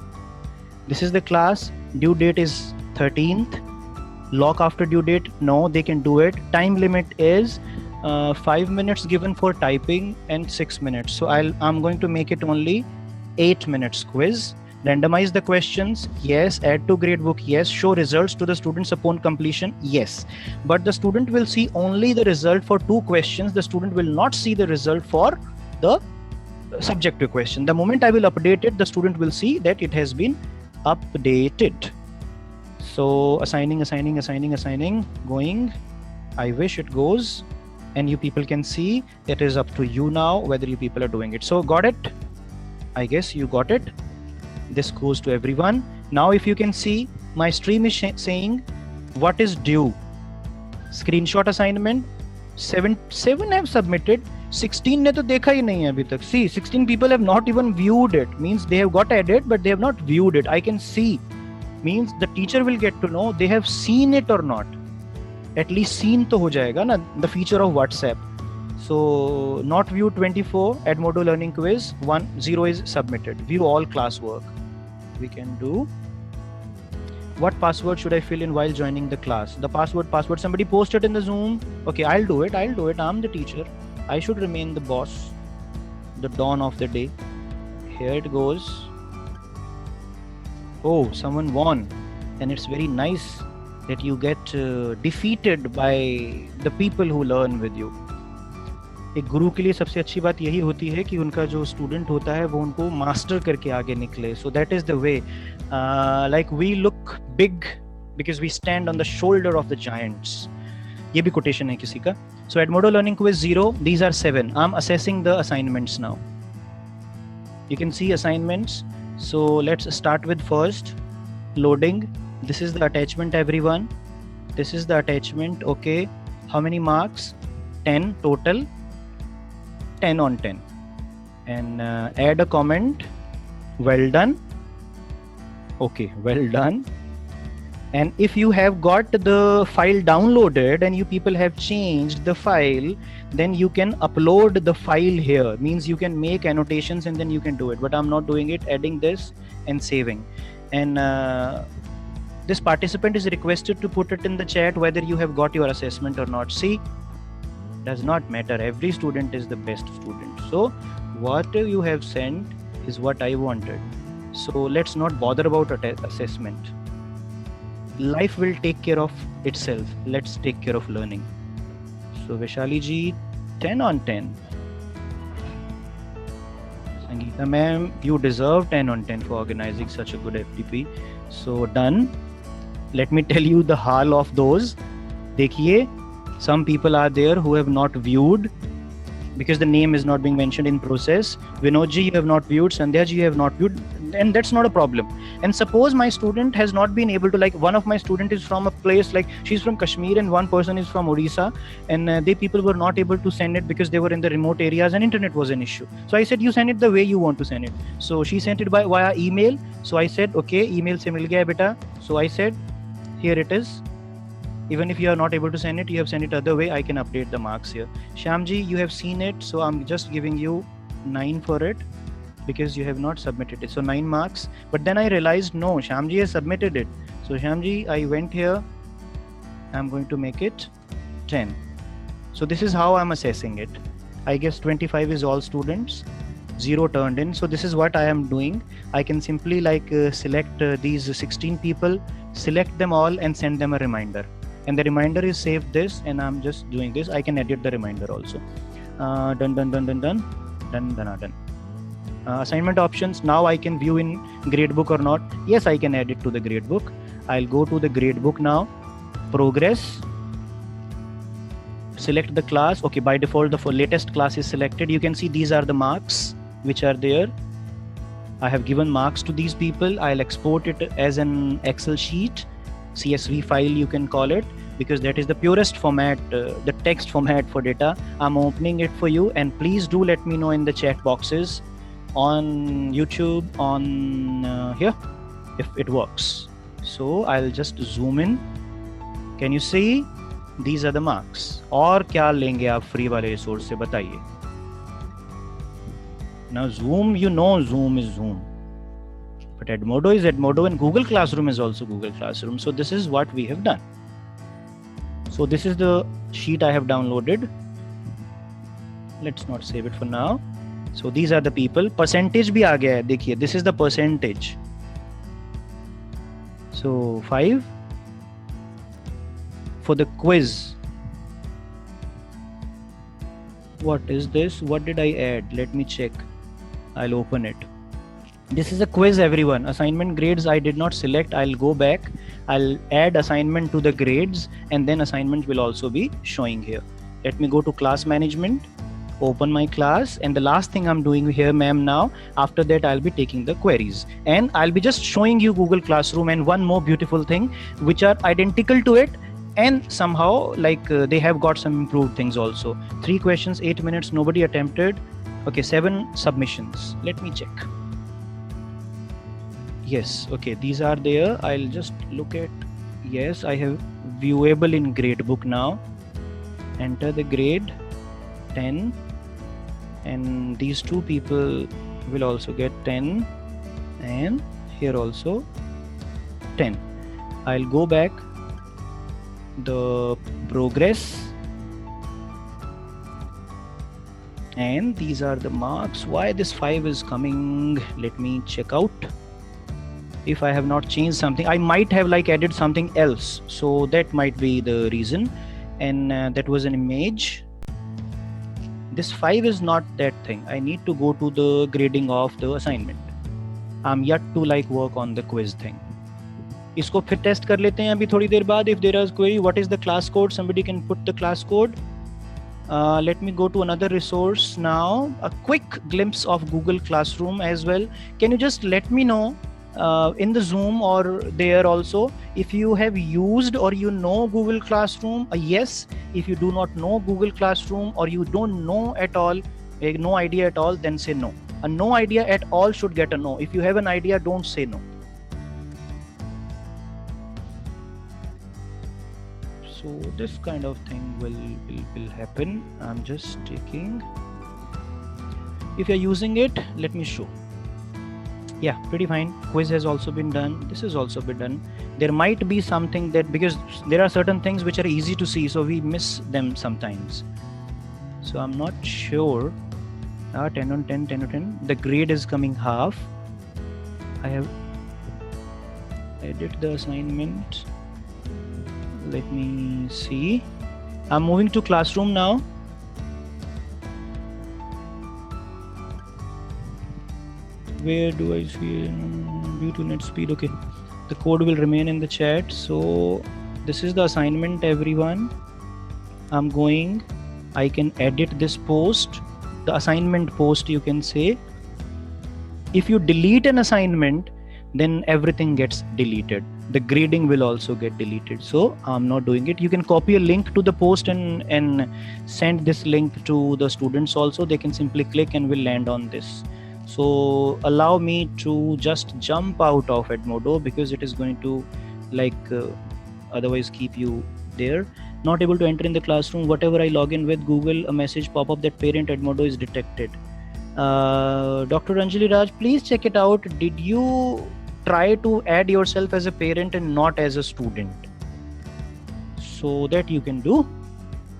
This is the class. Due date is 13th. Lock after due date, no, they can do it. Time limit is 5 minutes given for typing and 6 minutes. So I'm going to make it only 8 minutes quiz. Randomize the questions, yes. Add to gradebook, yes. Show results to the students upon completion, yes. But the student will see only the result for 2 questions. The student will not see the result for the subjective question. The moment I will update it, the student will see that it has been updated. So assigning, going. I wish it goes, and you people can see it is up to you now whether you people are doing it. So got it? I guess you got it. This goes to everyone. Now if you can see, my stream is saying what is due. Screenshot assignment. 7 have submitted. 16 ने तो देखा ही नहीं है अभी तक. See, 16 people have not even viewed it. Means they have got added, but they have not viewed it. I can see. Means the teacher will get to know they have seen it or not. At least seen तो हो जाएगा ना. The feature of WhatsApp. So not viewed 24. Edmodo learning quiz 10 is submitted. View all classwork. We can do. What password should I fill in while joining the class? The password. Somebody posted in the Zoom. Okay, I'll do it. I'm the teacher. I should remain the boss. The dawn of the day. Here it goes. Oh, someone won. And it's very nice that you get defeated by the people who learn with you. एक गुरु के लिए सबसे अच्छी बात यही होती है कि उनका जो स्टूडेंट होता है वो उनको मास्टर करके आगे निकले. So that is the way. Like we look big because we stand on the shoulder of the giants. ये भी कोटेशन है किसी का. So Edmodo learning quiz 0. These are 7. I am assessing the assignments now. You can see assignments. So let's start with first. Loading. This is the attachment everyone. This is the attachment. Okay, how many marks? 10 total. 10 on 10. And add a comment. Well done. Okay, well done. And if you have got the file downloaded and you people have changed the file, then you can upload the file here. Means you can make annotations and then you can do it. But I'm not doing it. Adding this and saving. And this participant is requested to put it in the chat whether you have got your assessment or not. See, does not matter. Every student is the best student. So what you have sent is what I wanted. So let's not bother about assessment. Life will take care of itself. Let's take care of learning. So Vaishali ji, 10 on 10. Sangeeta ma'am, you deserve 10 on 10 for organizing such a good FTP. So done. Let me tell you the hal of those. Dekhiye, some people are there who have not viewed because the name is not being mentioned in process. Vinod ji, you have not viewed. Sandhya ji, you have not viewed. And that's not a problem. And suppose my student has not been able to, like one of my student is from a place like she's from Kashmir and one person is from Odisha, and they people were not able to send it because they were in the remote areas and internet was an issue. So I said, you send it the way you want to send it. So she sent it via email. So I said, okay, email se mil gaya beta. So I said, here it is. Even if you are not able to send it, you have sent it other way, I can update the marks here. Shyamji, you have seen it, so I'm just giving you 9 for it because you have not submitted it. So 9 marks. But then I realized, no, Shyamji has submitted it. So Shyamji, I went here. I'm going to make it 10. So this is how I'm assessing it. I guess 25 is all students. 0 turned in. So this is what I am doing. I can simply select these 16 people, select them all and send them a reminder. And the reminder is saved this, and I'm just doing this. I can edit the reminder also. Done. Assignment options. Now I can view in gradebook or not. Yes, I can add it to the gradebook. I'll go to the gradebook now. Progress. Select the class. Okay, by default, the latest class is selected. You can see these are the marks which are there. I have given marks to these people. I'll export it as an Excel sheet. CSV file you can call it, because that is the purest format, the text format for data. I'm opening it for you, and please do let me know in the chat boxes on YouTube, on here, if it works. So I'll just zoom in. Can you see? These are the marks. और क्या लेंगे आप free वाले resource से बताइए. Now Zoom, Zoom is Zoom. But Edmodo is Edmodo, and Google Classroom is also Google Classroom. So this is what we have done. So this is the sheet I have downloaded. Let's not save it for now. So these are the people. Percentage bhi aa gaya hai. देखिए, this is the percentage. So 5 for the quiz. What is this? What did I add? Let me check. I'll open it. This is a quiz, everyone. Assignment grades I did not select. I'll go back. I'll add assignment to the grades, and then assignment will also be showing here. Let me go to class management, open my class, and the last thing I'm doing here, ma'am, now, after that I'll be taking the queries, and I'll be just showing you Google Classroom and one more beautiful thing which are identical to it, and somehow like they have got some improved things also. 3 questions, 8 minutes, nobody attempted. Okay, 7 submissions. Let me check. Yes, okay, these are there. I'll just look at. Yes, I have viewable in gradebook now. Enter the grade 10, and these 2 people will also get 10, and here also 10. I'll go back the progress, and these are the marks. Why this 5 is coming? Let me check out. If I have not changed something, I might have like added something else, so that might be the reason. And that was an image. This 5 is not that thing. I need to go to the grading of the assignment. I'm yet to like work on the quiz thing. इसको फिर test कर लेते हैं अभी थोड़ी देर बाद. If there is query, what is the class code? Somebody can put the class code. Let me go to another resource now. A quick glimpse of Google Classroom as well. Can you just let me know in the Zoom or there also if you have used or you know Google Classroom? Yes. If you do not know Google Classroom or you don't know at all, no idea at all, then say no. A no idea at all should get a no. If you have an idea, don't say no. So this kind of thing will happen. I'm just taking. If you're using it, let me show. Yeah, pretty fine. Quiz has also been done. This has also been done. There might be something that, because there are certain things which are easy to see, so we miss them sometimes. So I'm not sure. 10 on 10, 10 on 10. The grade is coming half. I have edit the assignment. Let me see. I'm moving to classroom now. Where do I see due to net speed? Okay, the code will remain in the chat. So this is the assignment, everyone. I'm going. I can edit this post, the assignment post, you can say. If you delete an assignment, then everything gets deleted. The grading will also get deleted. So I'm not doing it. You can copy a link to the post and send this link to the students also. They can simply click and will land on this. So allow me to just jump out of Edmodo because it is going to otherwise keep you there. Not able to enter in the classroom. Whatever I log in with Google, a message pop up that parent Edmodo is detected. Dr. Anjali Raj, please check it out. Did you try to add yourself as a parent and not as a student? So that you can do.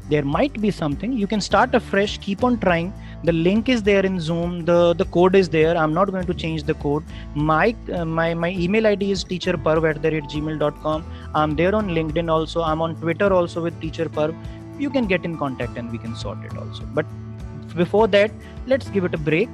There might be something. You can start afresh, keep on trying. The link is there in Zoom. The code is there. I'm not going to change the code. My email ID is teacherparv@gmail.com. I'm there on LinkedIn also. I'm on Twitter also with teacherparv. You can get in contact and we can sort it also. But before that, let's give it a break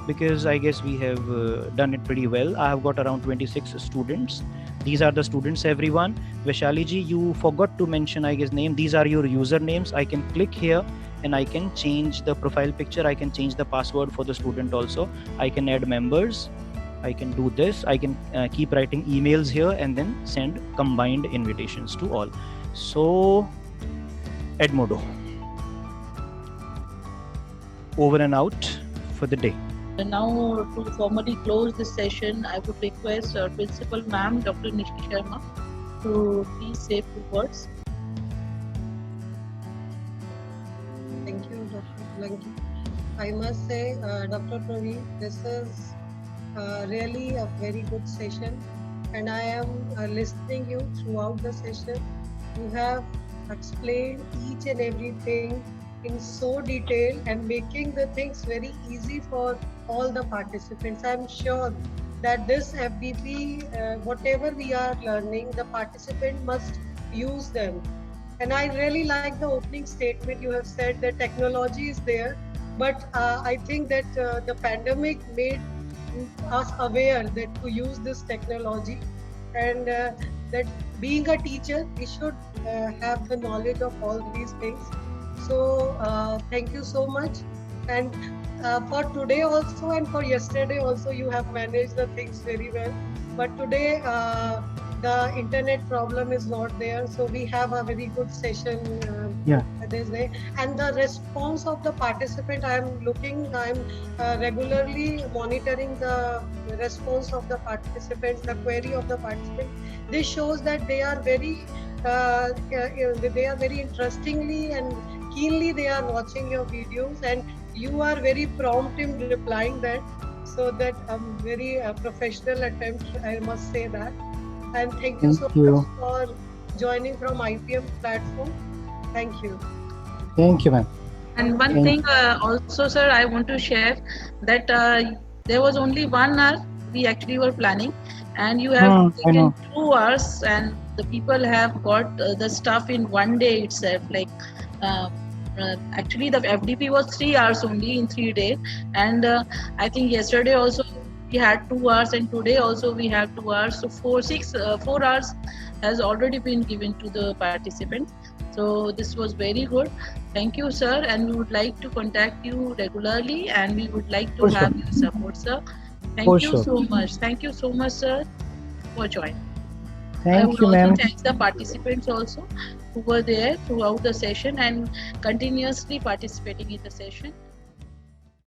because I guess we have done it pretty well. I have got around 26 students. These are the students, everyone. Vaishali ji, you forgot to mention, I guess, name. These are your usernames. I can click here and I can change the profile picture. I can change the password for the student also. I can add members. I can do this. I can keep writing emails here and then send combined invitations to all. So, Edmodo. Over and out for the day. And now to formally close this session, I would request Principal Ma'am, Dr. Nishi Sharma, to please say a few words. Thank you, Dr. Lanki. I I must say, Dr. Praveen, this is really a very good session, and I am listening you throughout the session. You have explained each and everything in so detail and making the things very easy for all the participants. I'm sure that this FDP, whatever we are learning, the participant must use them. And I really like the opening statement you have said that technology is there, but I think that the pandemic made us aware that to use this technology, and that being a teacher, we should have the knowledge of all these things. So thank you so much. And for today also and for yesterday also, you have managed the things very well. But today, the internet problem is not there, so we have a very good session this day. And the response of the participant, I'm regularly monitoring the response of the participants, the query of the participant. This shows that they are very interestingly and keenly they are watching your videos, and you are very prompt in replying that. So that very professional attempt, I must say that. And thank you so much for joining from IPM platform. Thank you. Thank you, ma'am. And one thing also, sir, I want to share that there was only 1 hour we actually were planning, and you have taken 2 hours, and the people have got the stuff in 1 day itself. Like actually the FDP was 3 hours only in 3 days, and I think yesterday also we had 2 hours, and today also we have 2 hours. So 4 hours has already been given to the participants. So this was very good. Thank you, sir, and we would like to contact you regularly, and we would like to have your support, sir. Thank you so much. Thank you so much, sir, for joining. Thank you, ma'am. I would also thank the participants also who were there throughout the session and continuously participating in the session.